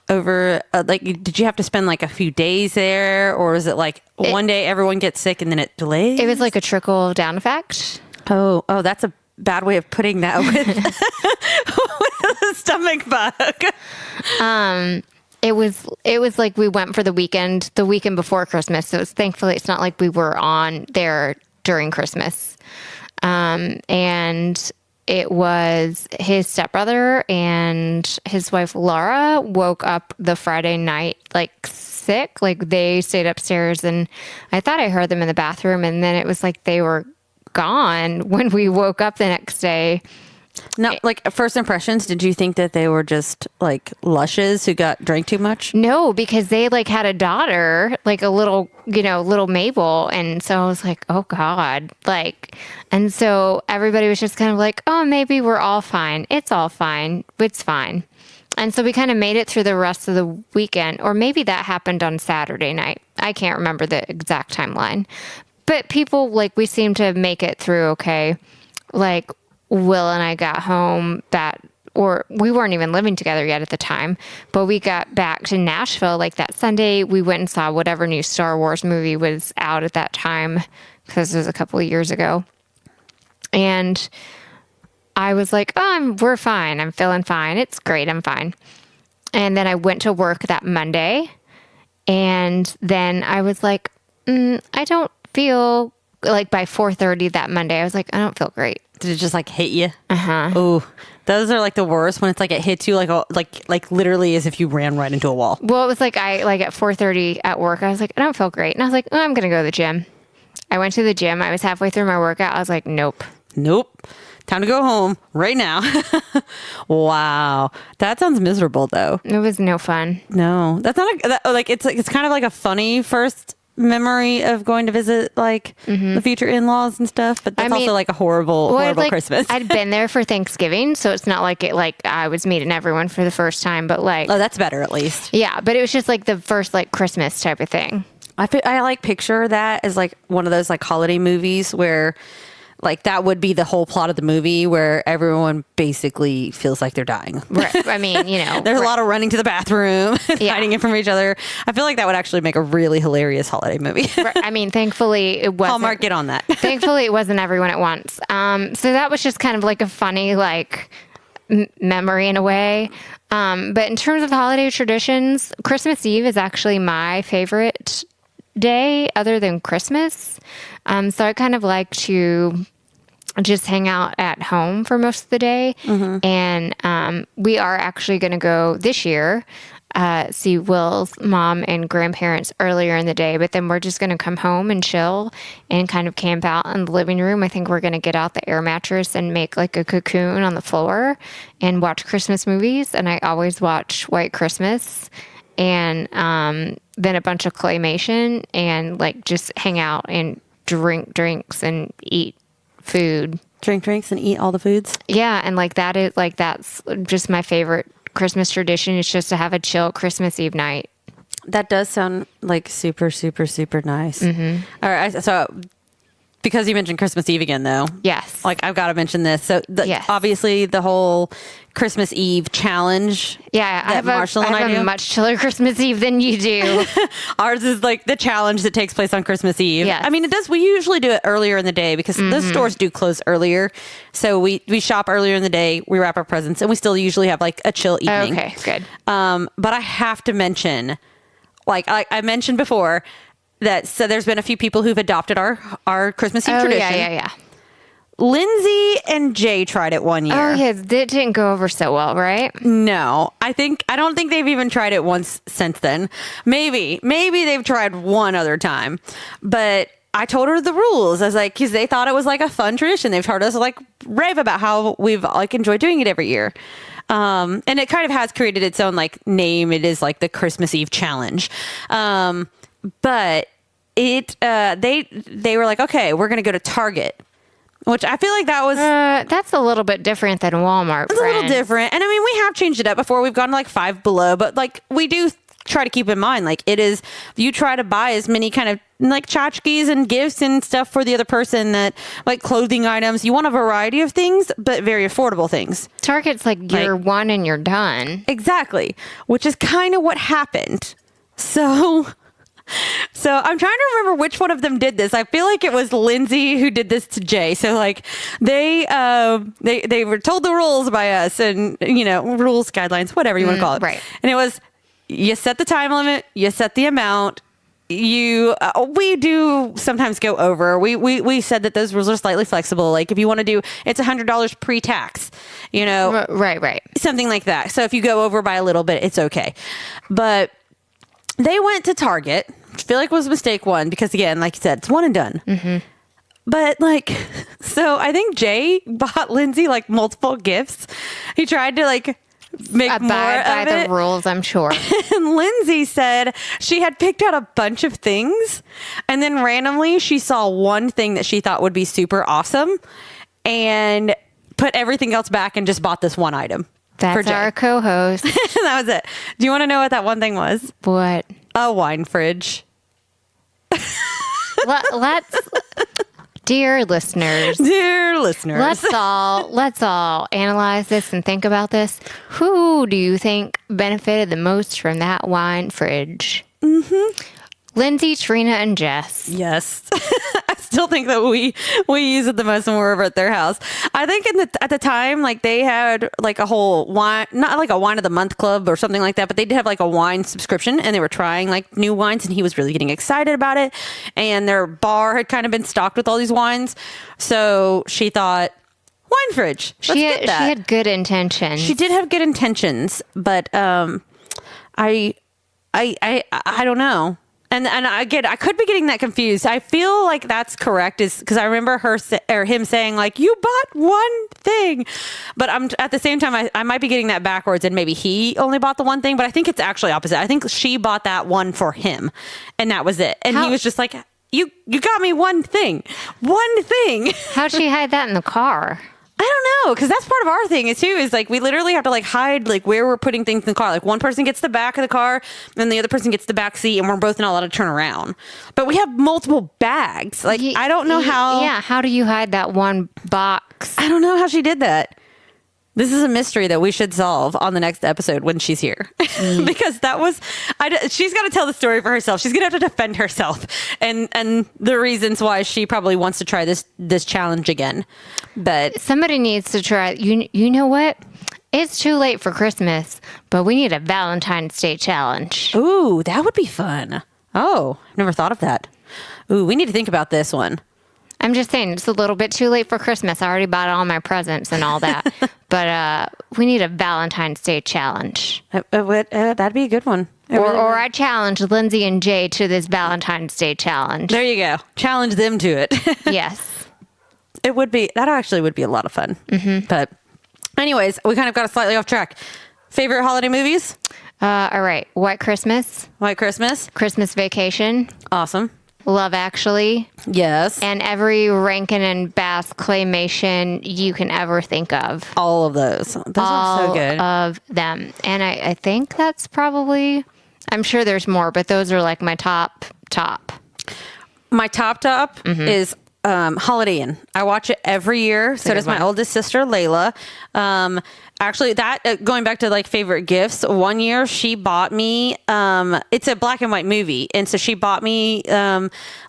over, did you have to spend like a few days there, or is it like one day everyone gets sick and then it delays? It was like a trickle down effect. Oh, that's a bad way of putting that with, with a stomach bug. It was like we went for the weekend before Christmas. So thankfully it's not like we were on there during Christmas. And it was his stepbrother and his wife Laura woke up the Friday night like sick. Like they stayed upstairs and I thought I heard them in the bathroom, and then it was like they were gone when we woke up the next day. No, like first impressions, did you think that they were just like lushes who drank too much? No, because they like had a daughter, like a little Mabel. And so I was like, oh God, like, and so everybody was just kind of like, oh, maybe we're all fine. It's all fine. It's fine. And so we kind of made it through the rest of the weekend, or maybe that happened on Saturday night. I can't remember the exact timeline, but people we seemed to make it through okay. Like, Will and I got home or we weren't even living together yet at the time, but we got back to Nashville like that Sunday. We went and saw whatever new Star Wars movie was out at that time, because it was a couple of years ago. And I was like, oh, we're fine. I'm feeling fine. It's great. I'm fine. And then I went to work that Monday, and then I was like, I don't feel like by 4:30 that Monday, I was like, I don't feel great. Did it just like hit you? Uh-huh. Oh, those are like the worst when it's like it hits you like literally as if you ran right into a wall. Well, it was like at 4:30 at work, I was like, I don't feel great. And I was like, oh, I'm going to go to the gym. I went to the gym. I was halfway through my workout. I was like, nope. Time to go home right now. Wow. That sounds miserable though. It was no fun. No, that's not it's kind of like a funny first memory of going to visit the future in-laws and stuff, but that's also like a horrible Christmas. I'd been there for Thanksgiving, so it's not like I was meeting everyone for the first time, but oh, that's better at least. Yeah, but it was just like the first Christmas type of thing. I picture that as like one of those like holiday movies where like that would be the whole plot of the movie, where everyone basically feels like they're dying. Right. I mean, there's a lot of running to the bathroom, hiding it from each other. I feel like that would actually make a really hilarious holiday movie. Right. I mean, thankfully it wasn't. Hallmark, get on that. Thankfully it wasn't everyone at once. So that was just kind of like a funny memory in a way. But in terms of holiday traditions, Christmas Eve is actually my favorite day other than Christmas. So I kind of like to just hang out at home for most of the day. Mm-hmm. And we are actually going to go this year see Will's mom and grandparents earlier in the day, but then we're just going to come home and chill and kind of camp out in the living room. I think we're going to get out the air mattress and make like a cocoon on the floor and watch Christmas movies. And I always watch White Christmas, and then a bunch of claymation, and just hang out and drink drinks and eat food. Drink drinks and eat all the foods. Yeah, and that's just my favorite Christmas tradition. Is just to have a chill Christmas Eve night. That does sound like super, super, super nice. Mm-hmm. All right, so Because you mentioned Christmas Eve again, though. Yes. Like, I've got to mention this. So, Yes. obviously, the whole Christmas Eve challenge. Yeah, I have a much chiller Christmas Eve than you do. Ours is like the challenge that takes place on Christmas Eve. Yes. I mean, it does. We usually do it earlier in the day because the stores do close earlier. So we shop earlier in the day. We wrap our presents, and we still usually have like a chill evening. Okay, good. But I have to mention, like I mentioned before, that so there's been a few people who've adopted our Christmas Eve tradition. Yeah. Lindsay and Jay tried it one year. Oh, yeah, it didn't go over so well, right? No, I don't think they've even tried it once since then. Maybe they've tried one other time, but I told her the rules. I was like, because they thought it was like a fun tradition. They've heard us like rave about how we've like enjoyed doing it every year. And it kind of has created its own like name. It is like the Christmas Eve challenge. But they were like, okay, we're going to go to Target. Which I feel like that was... that's a little bit different than Walmart. It's a little different. And I mean, we have changed it up before. We've gone to like Five Below. But like, we do try to keep in mind, like, it is... You try to buy as many kind of like tchotchkes and gifts and stuff for the other person, that like clothing items. You want a variety of things, but very affordable things. Target's like you're one and you're done. Exactly. Which is kind of what happened. So I'm trying to remember which one of them did this. I feel like it was Lindsay who did this to Jay. So like they were told the rules by us, and rules, guidelines, whatever you want to call it. Right. And it was, you set the time limit, you set the amount. We do sometimes go over. We said that those rules are slightly flexible. Like if you want to do, it's $100 pre-tax, Right. something like that. So if you go over by a little bit, it's okay. But they went to Target. I feel like it was mistake one because, again, like you said, it's one and done. Mm-hmm. But like, so I think Jay bought Lindsay like multiple gifts. He tried to like make more by of the it. rules, I'm sure. And Lindsay said she had picked out a bunch of things, and then randomly she saw one thing that she thought would be super awesome, and put everything else back and just bought this one item. That's our co-host. That was it. Do you want to know what that one thing was? What? A wine fridge. Let's, dear listeners, let's all analyze this and think about this. Who do you think benefited the most from that wine fridge? Mm-hmm. Lindsay, Trina, and Jess. Yes. I still think that we use it the most when we're over at their house. I think at the time, like they had like a whole wine, not like a wine of the month club or something like that, but they did have like a wine subscription, and they were trying like new wines, and he was really getting excited about it. And their bar had kind of been stocked with all these wines. So she thought, wine fridge. Let's get that. She had good intentions. She did have good intentions, but I don't know. And again, I could be getting that confused. I feel like that's correct, is because I remember him saying like, you bought one thing, but I'm at the same time, I might be getting that backwards, and maybe he only bought the one thing, but I think it's actually opposite. I think she bought that one for him, and that was it. And he was just like, you got me one thing. How'd she hide that in the car? I don't know, because that's part of our thing is like we literally have to like hide like where we're putting things in the car. Like one person gets the back of the car and the other person gets the back seat, and we're both not allowed to turn around. But we have multiple bags. Like I don't know how. Yeah, how do you hide that one box? I don't know how she did that. This is a mystery that we should solve on the next episode when she's here. Because she's got to tell the story for herself. She's going to have to defend herself and the reasons why she probably wants to try this challenge again. But somebody needs to try. You know what? It's too late for Christmas, but we need a Valentine's Day challenge. Ooh, that would be fun. Oh, I've never thought of that. Ooh, we need to think about this one. I'm just saying, it's a little bit too late for Christmas. I already bought all my presents and all that. But we need a Valentine's Day challenge. That'd be a good one. Or I challenge Lindsay and Jay to this Valentine's Day challenge. There you go. Challenge them to it. Yes. That actually would be a lot of fun. Mm-hmm. But anyways, we kind of got slightly off track. Favorite holiday movies? All right. White Christmas. Christmas Vacation. Awesome. Love Actually. Yes. And every Rankin and Bass claymation you can ever think of. All of those. Those are so good. All of them. And I think that's probably, I'm sure there's more, but those are like my top. My top is Holiday Inn. I watch it every year. So does my oldest sister, Layla. Actually, that going back to like favorite gifts, one year she bought me, it's a black and white movie. And so she bought me,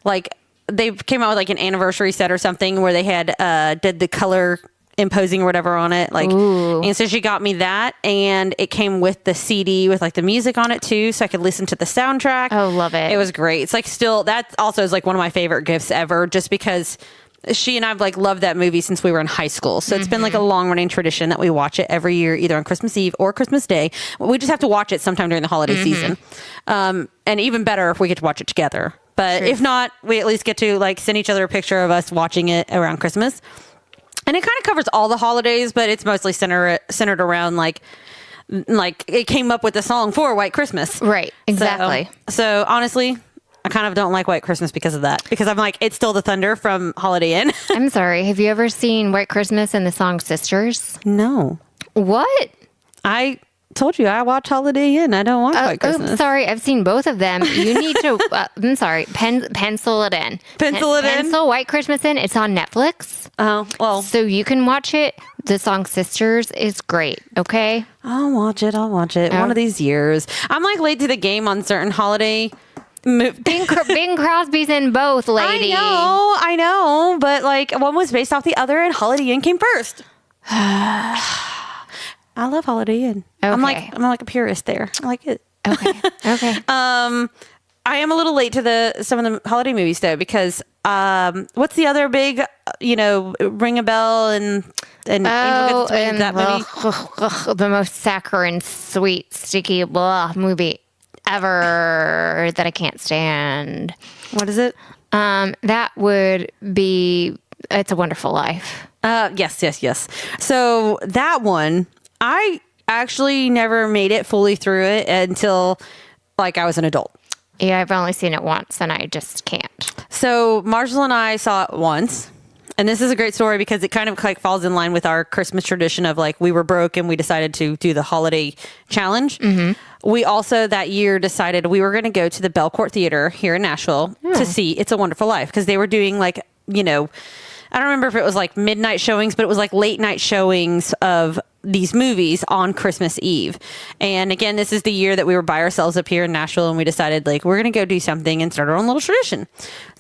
like they came out with like an anniversary set or something where they had, did the color imposing or whatever on it. Like, and so she got me that, and it came with the CD with like the music on it too. So I could listen to the soundtrack. Oh, love it. It was great. It's like still, that also is like one of my favorite gifts ever, just because she and I've like loved that movie since we were in high school. So it's been like a long running tradition that we watch it every year, either on Christmas Eve or Christmas Day. We just have to watch it sometime during the holiday season. And even better if we get to watch it together. But if not, we at least get to like send each other a picture of us watching it around Christmas. And it kind of covers all the holidays, but it's mostly centered around like it came up with the song for White Christmas. Right. Exactly. So honestly, I kind of don't like White Christmas because of that. Because I'm like, it's still the thunder from Holiday Inn. I'm sorry. Have you ever seen White Christmas and the song Sisters? No. What? I told you I watch Holiday Inn. I don't watch White Christmas. Oops, sorry. I've seen both of them. You need to, I'm sorry, pencil it in. Pencil White Christmas in. It's on Netflix. Oh, well. So you can watch it. The song Sisters is great. Okay. I'll watch it. One of these years. I'm like late to the game on certain holiday Bing Crosby's in both, lady. I know, but like one was based off the other, and Holiday Inn came first. I love Holiday Inn. Okay. I'm like a purist there. I like it. Okay. I am a little late to some of the holiday movies though, because what's the other big, Ring a Bell and Angel Gets Wings, that movie? The most saccharine, sweet, sticky movie ever that I can't stand. What is it? That would be It's a Wonderful Life. Yes. So that one, I actually never made it fully through it until like I was an adult. Yeah, I've only seen it once and I just can't. So Marshall and I saw it once. And this is a great story because it kind of like falls in line with our Christmas tradition of like we were broke and we decided to do the holiday challenge. We also that year decided we were going to go to the Belcourt Theater here in Nashville to see It's a Wonderful Life, because they were doing like, I don't remember if it was like midnight showings, but it was like late night showings of these movies on Christmas Eve. And again, this is the year that we were by ourselves up here in Nashville, and we decided like we're going to go do something and start our own little tradition.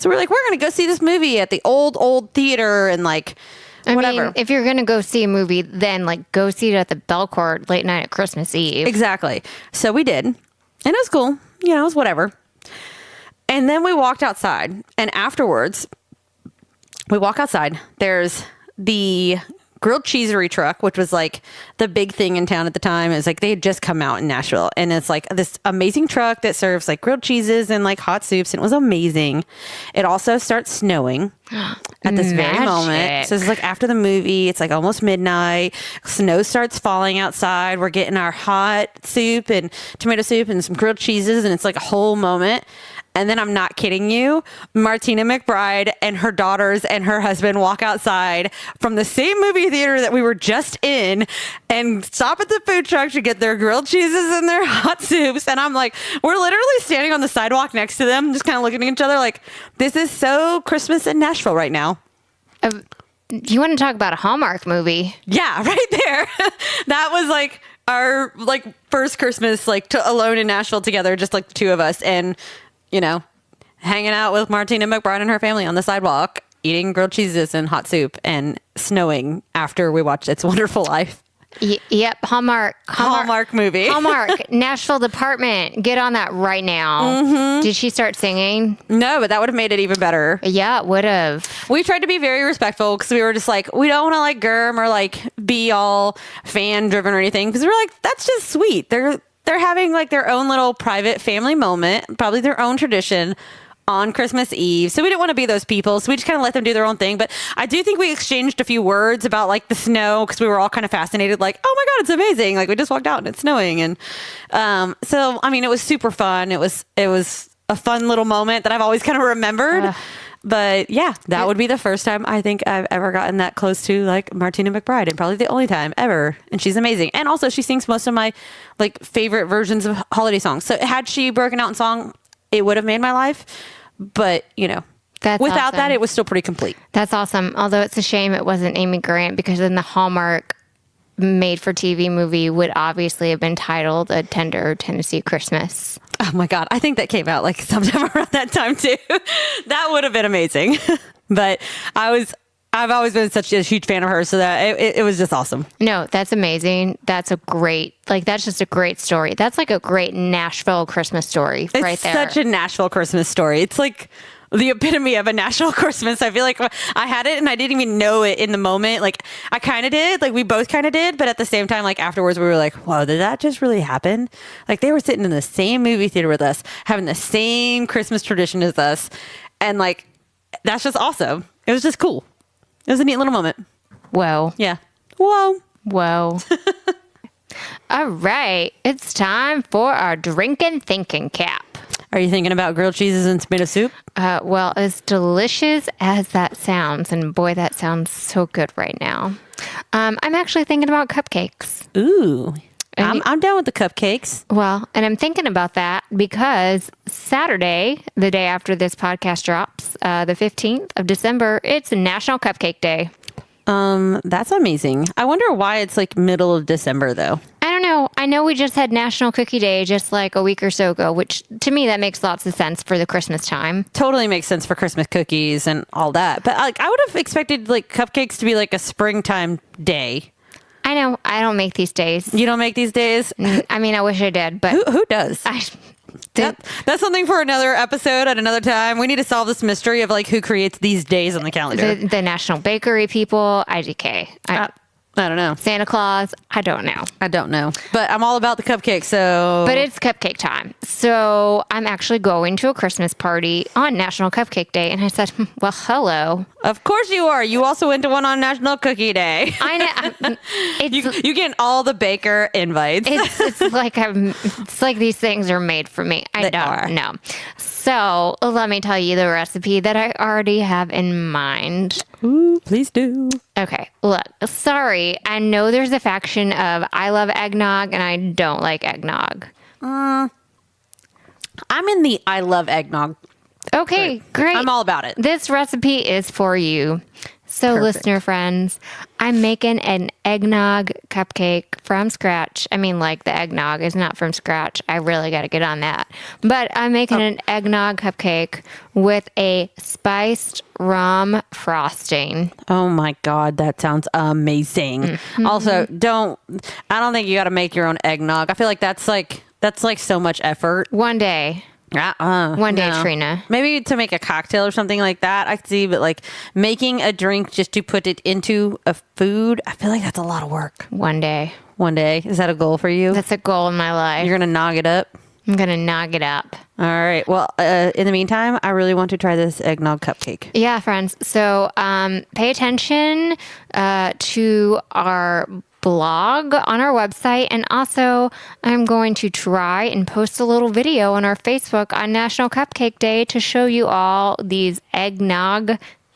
So we're like, we're going to go see this movie at the old theater and like whatever. I mean, if you're going to go see a movie, then like go see it at the Belcourt late night at Christmas Eve. Exactly. So we did. And it was cool. It was whatever. And then we walked outside, and afterwards we walk outside. There's the grilled cheesery truck, which was like the big thing in town at the time. It was like they had just come out in Nashville, and it's like this amazing truck that serves like grilled cheeses and like hot soups, and it was amazing. It also starts snowing at this very moment. So it's like after the movie, it's like almost midnight. Snow starts falling outside. We're getting our hot soup and tomato soup and some grilled cheeses, and it's like a whole moment. And then I'm not kidding you, Martina McBride and her daughters and her husband walk outside from the same movie theater that we were just in and stop at the food truck to get their grilled cheeses and their hot soups. And I'm like, we're literally standing on the sidewalk next to them, just kind of looking at each other like, this is so Christmas in Nashville right now. You want to talk about a Hallmark movie? Yeah, right there. That was like our like first Christmas like alone in Nashville together, just like the two of us. And hanging out with Martina McBride and her family on the sidewalk, eating grilled cheeses and hot soup, and snowing after we watched It's a Wonderful Life. Yep. Hallmark movie. Hallmark. Nashville Department. Get on that right now. Did she start singing? No, but that would have made it even better. Yeah, it would have. We tried to be very respectful because we were just like, we don't want to like germ or like be all fan driven or anything, because we're like, that's just sweet. They're having like their own little private family moment, probably their own tradition on Christmas Eve. So we didn't want to be those people. So we just kind of let them do their own thing. But I do think we exchanged a few words about like the snow, because we were all kind of fascinated, like, oh my God, it's amazing. Like we just walked out and it's snowing. And so, I mean, it was super fun. It was a fun little moment that I've always kind of remembered. But yeah, that would be the first time I think I've ever gotten that close to like Martina McBride, and probably the only time ever. And she's amazing. And also she sings most of my like favorite versions of holiday songs. So had she broken out in song, it would have made my life. But Without awesome. that, it was still pretty complete. That's awesome. Although it's a shame it wasn't Amy Grant, because then the Hallmark made-for-TV movie would obviously have been titled A Tender Tennessee Christmas. Oh my God. I think that came out like sometime around that time too. That would have been amazing. But I've always been such a huge fan of her, so that it was just awesome. No, that's amazing. That's just a great story. That's like a great Nashville Christmas story right there. It's such a Nashville Christmas story. It's like the epitome of a Nashville Christmas. I feel like I had it and I didn't even know it in the moment. Like I kind of did, like we both kind of did, but at the same time, like afterwards we were like, whoa, did that just really happen? Like they were sitting in the same movie theater with us, having the same Christmas tradition as us. And like, that's just awesome. It was just cool. It was a neat little moment. Whoa. Yeah. Whoa. Whoa. All right. It's time for our drinking thinking cap. Are you thinking about grilled cheeses and tomato soup? Well, as delicious as that sounds, and boy, that sounds so good right now. I'm actually thinking about cupcakes. Ooh. And I'm down with the cupcakes. Well, and I'm thinking about that because Saturday, the day after this podcast drops, the 15th of December, it's National Cupcake Day. That's amazing. I wonder why it's like middle of December though. I don't know. I know we just had National Cookie Day just like a week or so ago, which to me, that makes lots of sense for the Christmas time. Totally makes sense for Christmas cookies and all that. But like I would have expected like cupcakes to be like a springtime day. I know. I don't make these days. You don't make these days? I mean, I wish I did, but Who does? That's something for another episode at another time. We need to solve this mystery of like who creates these days on the calendar. the National Bakery people, IDK. I don't know. Santa Claus, I don't know. I don't know. But I'm all about the cupcake, so... But it's cupcake time. So I'm actually going to a Christmas party on National Cupcake Day. And I said, well, hello. Of course you are. You also went to one on National Cookie Day. I know. You get all the baker invites. It's like these things are made for me. I don't know. So let me tell you the recipe that I already have in mind. Ooh, please do. Okay, look, sorry. I know there's a faction of I love eggnog and I don't like eggnog. I'm in the I love eggnog. Okay, great. I'm all about it. This recipe is for you. So, listener friends, I'm making an eggnog cupcake from scratch. I mean, like the eggnog is not from scratch. I really got to get on that. But I'm making an eggnog cupcake with a spiced rum frosting. Oh my God, that sounds amazing. Mm-hmm. Also, I don't think you got to make your own eggnog. I feel like that's like so much effort. One day. One day, no. Trina. Maybe to make a cocktail or something like that, I could see, but like making a drink just to put it into a food, I feel like that's a lot of work. One day. One day. Is that a goal for you? That's a goal in my life. You're going to nog it up? I'm going to nog it up. All right. Well, in the meantime, I really want to try this eggnog cupcake. Yeah, friends. So pay attention to our blog on our website, and also I'm going to try and post a little video on our Facebook on National Cupcake Day to show you all these eggnog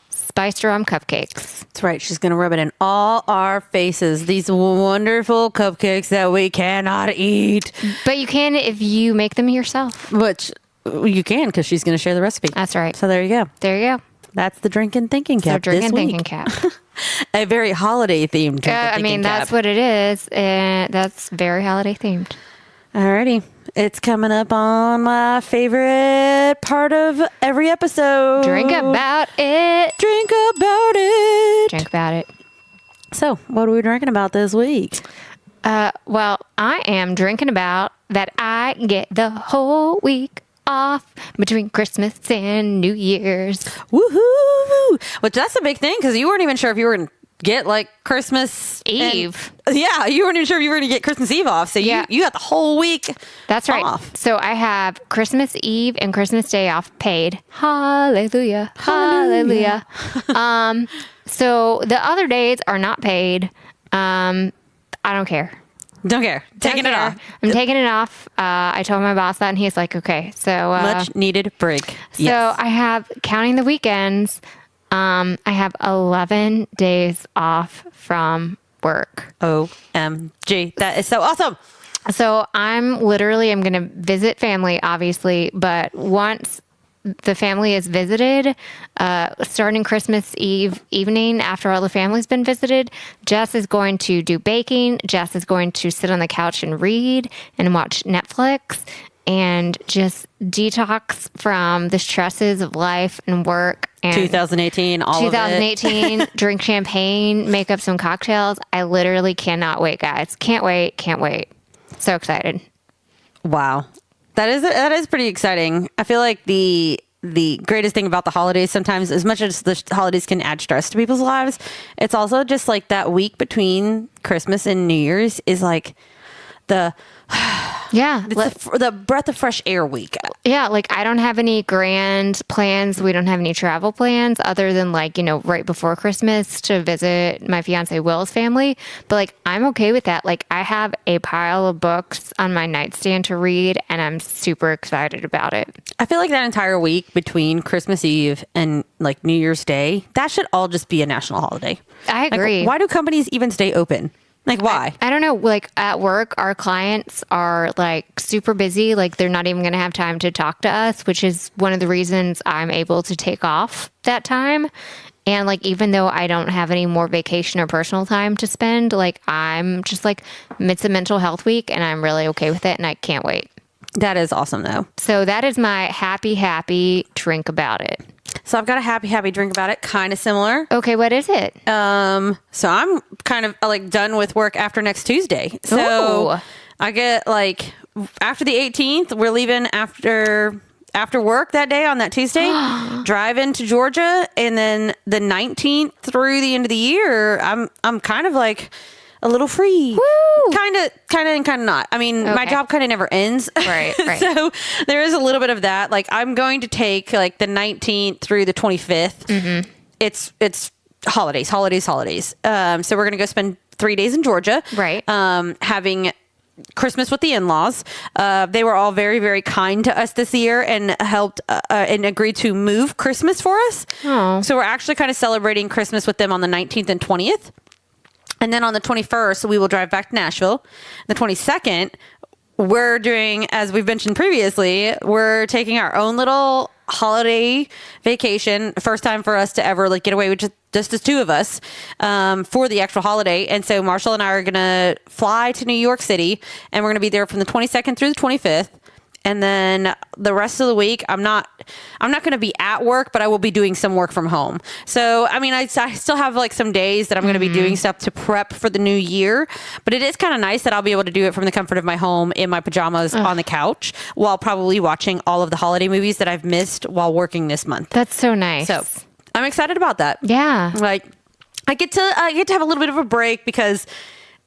spiced rum cupcakes. That's right. She's going to rub it in all our faces. These wonderful cupcakes that we cannot eat. But you can if you make them yourself. Which you can, because she's going to share the recipe. That's right. So there you go. There you go. That's the drinking thinking cap. So drinking this week. thinking cap. A very holiday themed drinking I mean, thinking cap. that's what it is. That's very holiday themed. Alrighty. It's coming up on my favorite part of every episode. Drink about it. Drink about it. Drink about it. So, what are we drinking about this week? Well, I am drinking about that I get the whole week off between Christmas and New Year's. Woohoo! Which that's a big thing because you weren't even sure if you were going to get like Christmas Eve. Yeah, you weren't even sure if you were going to get Christmas Eve off. So you got the whole week. That's right. Off. So I have Christmas Eve and Christmas Day off paid. Hallelujah. Hallelujah. So the other days are not paid. I don't care. Don't care. Taking it off. I'm taking it off. I told my boss that, and he's like, okay. So much needed break. So I have, counting the weekends, I have 11 days off from work. OMG. That is so awesome. So I'm going to visit family, obviously, but once the family is visited, starting Christmas Eve evening after all the family's been visited, Jess is going to do baking. Jess is going to sit on the couch and read and watch Netflix and just detox from the stresses of life and work. And 2018, all of it. 2018, drink champagne, make up some cocktails. I literally cannot wait, guys. Can't wait. So excited. Wow. That is pretty exciting. I feel like the greatest thing about the holidays sometimes, as much as the holidays can add stress to people's lives, it's also just like that week between Christmas and New Year's is like the breath of fresh air week. Yeah, like I don't have any grand plans. We don't have any travel plans other than like, right before Christmas to visit my fiance Will's family. But like, I'm okay with that. Like I have a pile of books on my nightstand to read and I'm super excited about it. I feel like that entire week between Christmas Eve and like New Year's Day, that should all just be a national holiday. I agree. Like, why do companies even stay open? Like, why? I don't know. Like at work, our clients are like super busy. Like they're not even going to have time to talk to us, which is one of the reasons I'm able to take off that time. And like, even though I don't have any more vacation or personal time to spend, like I'm just like, it's a mental health week and I'm really okay with it. And I can't wait. That is awesome though. So that is my happy drink about it. So I've got a happy drink about it, kind of similar. Okay, what is it? So I'm kind of like done with work after next Tuesday. So Ooh. I get like after the 18th, we're leaving after work that day on that Tuesday, drive into Georgia, and then the 19th through the end of the year, I'm kind of like a little free. Woo! Kind of and kind of not. I mean, my job kind of never ends. Right. So there is a little bit of that. Like I'm going to take like the 19th through the 25th. Mm-hmm. It's holidays. So we're going to go spend 3 days in Georgia. Right. Having Christmas with the in-laws. They were all very, very kind to us this year and helped and agreed to move Christmas for us. Oh. So we're actually kind of celebrating Christmas with them on the 19th and 20th. And then on the 21st, we will drive back to Nashville. The 22nd, we're doing, as we've mentioned previously, we're taking our own little holiday vacation. First time for us to ever like get away with just the two of us for the actual holiday. And so Marshall and I are going to fly to New York City, and we're going to be there from the 22nd through the 25th. And then the rest of the week, I'm not going to be at work, but I will be doing some work from home. So, I mean, I still have like some days that I'm going to be doing stuff to prep for the new year. But it is kind of nice that I'll be able to do it from the comfort of my home in my pajamas on the couch while probably watching all of the holiday movies that I've missed while working this month. That's so nice. So I'm excited about that. Yeah. Like I get to have a little bit of a break because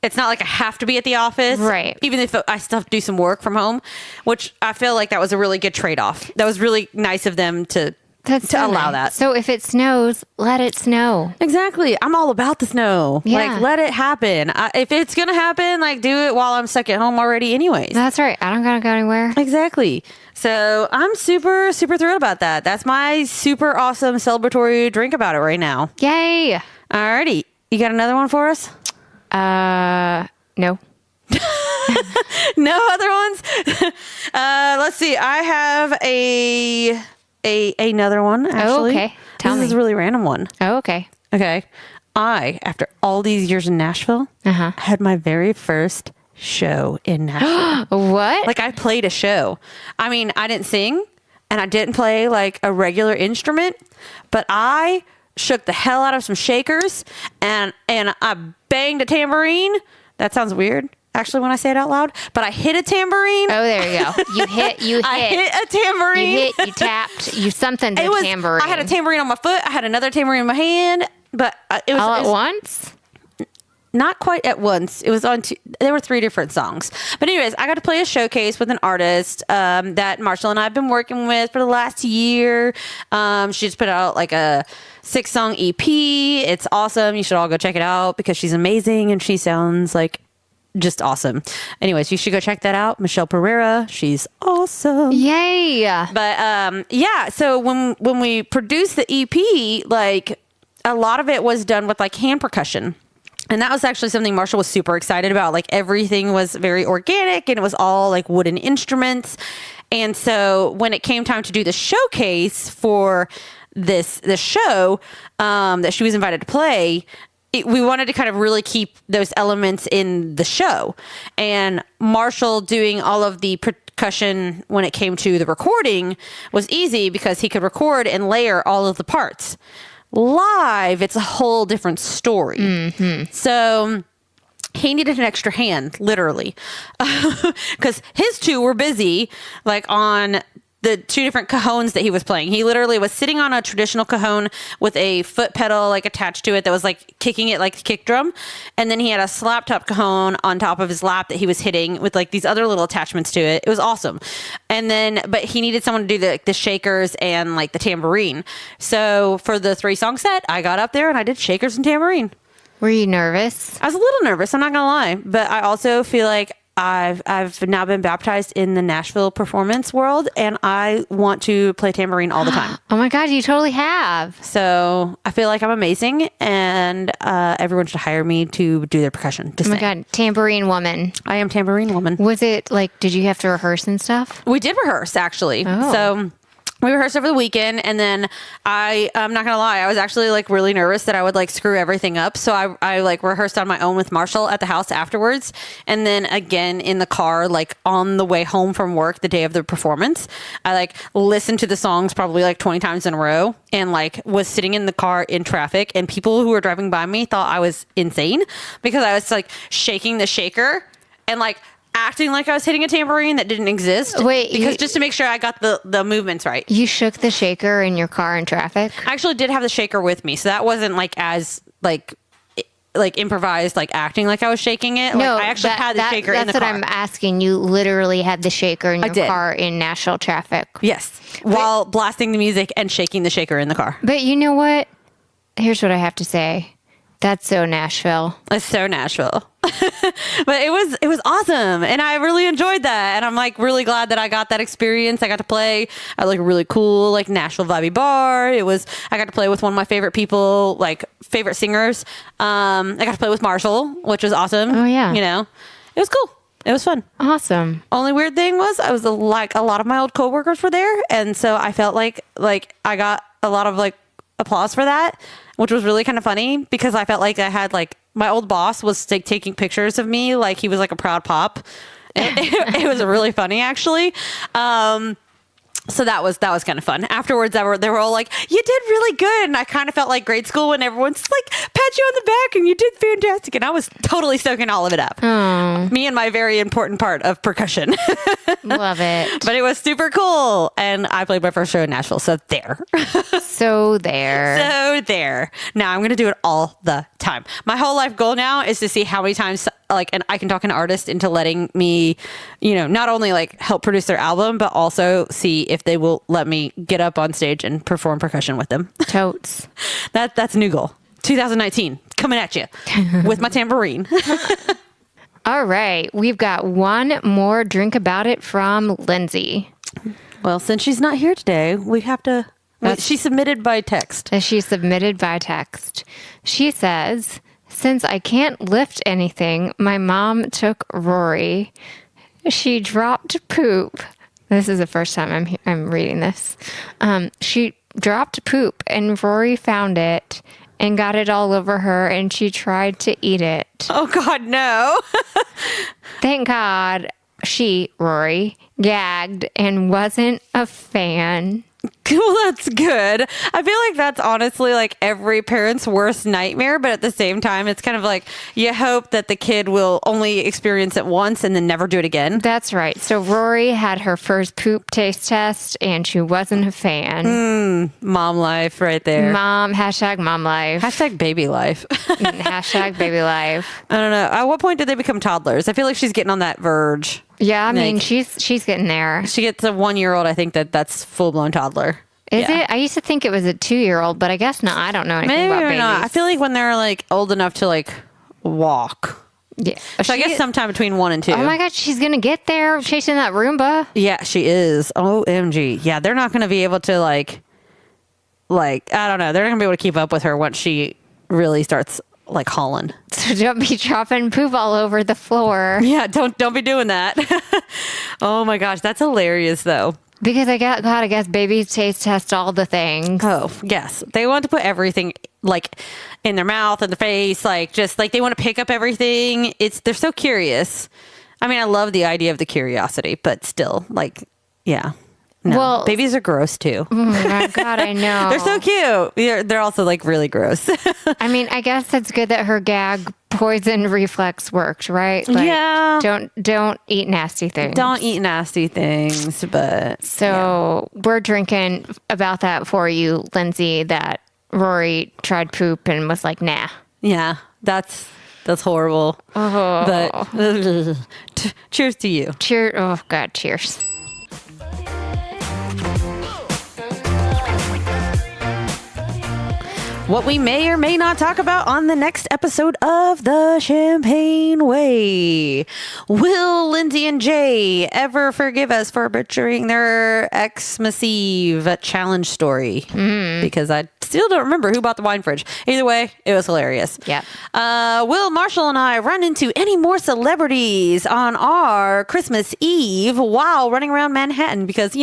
it's not like I have to be at the office. Right. Even if I still have to do some work from home, which I feel like that was a really good trade-off. That was really nice of them to allow that. So if it snows, let it snow. Exactly. I'm all about the snow. Yeah. Like, let it happen. If it's going to happen, like, do it while I'm stuck at home already anyways. That's right. I don't gotta go anywhere. Exactly. So I'm super, super thrilled about that. That's my super awesome celebratory drink about it right now. Yay. Alrighty. You got another one for us? No. No other ones? Let's see. I have another one, actually. Oh, okay. Tell This me. is a really random one. Oh, okay. Okay. After all these years in Nashville, had my very first show in Nashville. What? Like, I played a show. I mean, I didn't sing, and I didn't play, like, a regular instrument, but I shook the hell out of some shakers, and I banged a tambourine. That sounds weird, actually, when I say it out loud, but I hit a tambourine. Oh, there you go. You hit. I hit a tambourine. You tapped, you something to tambourine. I had a tambourine on my foot. I had another tambourine in my hand, but it was all it at was once? not quite at once. It was on there were 3 different songs. But anyways, I got to play a showcase with an artist that Marshall and I have been working with for the last year. She just put out like a 6-song EP. It's awesome. You should all go check it out because she's amazing and she sounds like just awesome. Anyways, you should go check that out. Michelle Pereira. She's awesome. Yay. But yeah, so when we produced the EP, like a lot of it was done with like hand percussion. And that was actually something Marshall was super excited about. Like everything was very organic and it was all like wooden instruments. And so when it came time to do the showcase for this show that she was invited to play, we wanted to kind of really keep those elements in the show. And Marshall doing all of the percussion when it came to the recording was easy because he could record and layer all of the parts. Live, it's a whole different story. Mm-hmm. So he needed an extra hand, literally, because his two were busy, like on the two different cajones that he was playing. He literally was sitting on a traditional cajon with a foot pedal like attached to it that was like kicking it like a kick drum. And then he had a slap top cajon on top of his lap that he was hitting with like these other little attachments to it. It was awesome. And then, but he needed someone to do the shakers and like the tambourine. So for the 3-song set, I got up there and I did shakers and tambourine. Were you nervous? I was a little nervous, I'm not gonna lie, but I also feel like I've now been baptized in the Nashville performance world, and I want to play tambourine all the time. Oh my God, you totally have. So I feel like I'm amazing, and everyone should hire me to do their percussion. Oh my God, tambourine woman. I am tambourine woman. Was it like, did you have to rehearse and stuff? We did rehearse, actually. Oh. So we rehearsed over the weekend, and then I'm not gonna lie, I was actually like really nervous that I would like screw everything up. So I like rehearsed on my own with Marshall at the house afterwards, and then again in the car, like on the way home from work the day of the performance. I like listened to the songs probably like 20 times in a row, and like was sitting in the car in traffic, and people who were driving by me thought I was insane because I was like shaking the shaker and like acting like I was hitting a tambourine that didn't exist. Wait, because just to make sure I got the movements right. You shook the shaker in your car in traffic? I actually did have the shaker with me, so that wasn't like as like improvised, like acting like I was shaking it. No, like, I actually had the shaker in the car. That's what I'm asking. You literally had the shaker in your car in Nashville traffic. Yes, while blasting the music and shaking the shaker in the car. But you know what? Here's what I have to say. That's so Nashville. It's so Nashville. But it was awesome, and I really enjoyed that, and I'm like really glad that I got that experience. I got to play at like a really cool like Nashville vibey bar. I got to play with one of my favorite people, like favorite singers. I got to play with Marshall, which was awesome. Oh yeah, you know, it was cool. It was fun. Awesome. Only weird thing was I was like a lot of my old coworkers were there, and so I felt like I got a lot of like applause for that, which was really kind of funny because I felt like I had like my old boss was like taking pictures of me like he was like a proud pop. It was really funny actually. So that was kind of fun. Afterwards, they were all like, "You did really good," and I kind of felt like grade school when everyone's like, "Pat you on the back," and you did fantastic, and I was totally soaking all of it up. Me and my very important part of percussion. Love it. But it was super cool, and I played my first show in Nashville, so there. So there. Now I'm gonna do it all the time. My whole life goal now is to see how many times and I can talk an artist into letting me, not only like help produce their album, but also see if they will let me get up on stage and perform percussion with them. Totes. That's a new goal. 2019 coming at you with my tambourine. All right. We've got one more drink about it from Lindsay. Well, since she's not here today, we have to. She submitted by text. She submitted by text. She says, "Since I can't lift anything, my mom took Rory. She dropped poop." This is the first time I'm reading this. She dropped poop and Rory found it and got it all over her and she tried to eat it. Oh God, no. Thank God Rory, gagged and wasn't a fan. Well, that's good. I feel like that's honestly like every parent's worst nightmare, but at the same time, it's kind of like you hope that the kid will only experience it once and then never do it again. That's right. So Rory had her first poop taste test and she wasn't a fan. Mom life right there. Hashtag mom life. Hashtag baby life. Hashtag baby life. I don't know. At what point did they become toddlers? I feel like she's getting on that verge. Yeah, I mean, she's getting there. She gets a 1-year-old. I think that's full-blown toddler. Is it? I used to think it was a 2-year-old, but I guess not. I don't know anything about babies. Not. I feel like when they're like old enough to like walk. Yeah. So I guess sometime between 1 and 2. Oh my God, she's going to get there chasing that Roomba. Yeah, she is. OMG. Yeah, they're not going to be able to like, I don't know. They're not going to be able to keep up with her once she really starts like Holland. So don't be dropping poop all over the floor. Yeah, don't be doing that. Oh my gosh, that's hilarious though. Because I guess babies taste test all the things. Oh, yes. They want to put everything like in their mouth and their face, like just like they want to pick up everything. They're so curious. I mean, I love the idea of the curiosity, but still, like, yeah. No. Well, babies are gross too. Oh my God, I know. They're so cute. They're also like really gross. I mean, I guess it's good that her gag poison reflex worked, right? Like, yeah. Don't eat nasty things. Don't eat nasty things, but so we're drinking about that for you, Lindsay, that Rory tried poop and was like, nah. Yeah, that's horrible. Oh. But cheers to you. Oh God, cheers. What we may or may not talk about on the next episode of The Champagne Way. Will Lindsay and Jay ever forgive us for butchering their Xmas Eve challenge story? Because I still don't remember who bought the wine fridge. Either way, it was hilarious. Yeah. Will Marshall and I run into any more celebrities on our Christmas Eve while running around Manhattan? Because,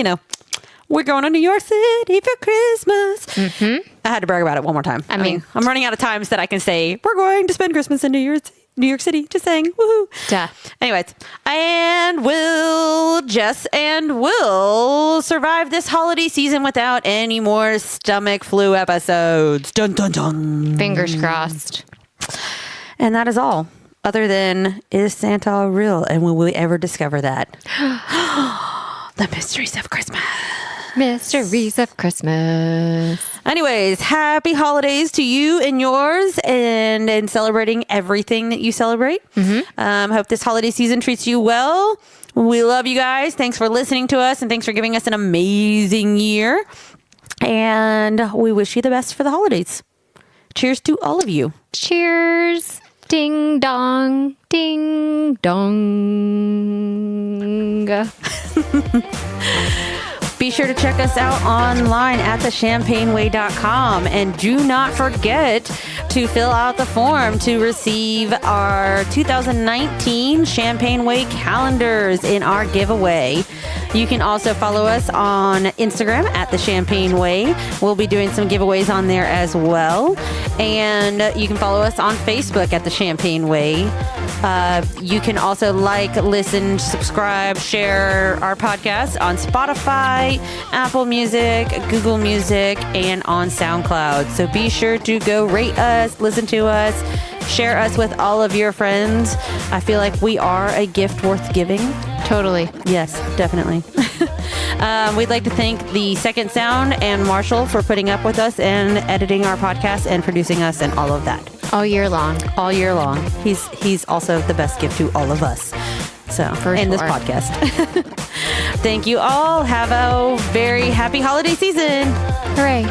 we're going to New York City for Christmas. Mm-hmm. I had to brag about it one more time. I mean, I'm running out of times that I can say, we're going to spend Christmas in New York City. Just saying. Woohoo. Duh. Anyways, and Jess and Will survive this holiday season without any more stomach flu episodes. Dun, dun, dun. Fingers crossed. And that is all. Other than, is Santa real? And will we ever discover that? The mysteries of Christmas. Mysteries of Christmas. Anyways, happy holidays to you and yours, and in celebrating everything that you celebrate. Mm-hmm. Hope this holiday season treats you well. We love you guys. Thanks for listening to us, and thanks for giving us an amazing year. And we wish you the best for the holidays. Cheers to all of you. Cheers. Ding dong. Ding dong. Be sure to check us out online at thechampagneway.com, and do not forget to fill out the form to receive our 2019 Champagne Way calendars in our giveaway. You can also follow us on Instagram at The Champagne Way. We'll be doing some giveaways on there as well. And you can follow us on Facebook at The Champagne Way. You can also listen, subscribe, share our podcast on Spotify, Apple Music, Google Music, and on SoundCloud. So be sure to go rate us, listen to us, share us with all of your friends. I feel like we are a gift worth giving. Totally. Yes, definitely. We'd like to thank the Second Sound and Marshall for putting up with us and editing our podcast and producing us and all of that. All year long. All year long. He's also the best gift to all of us. So, and this podcast. Thank you all. Have a very happy holiday season. Hooray.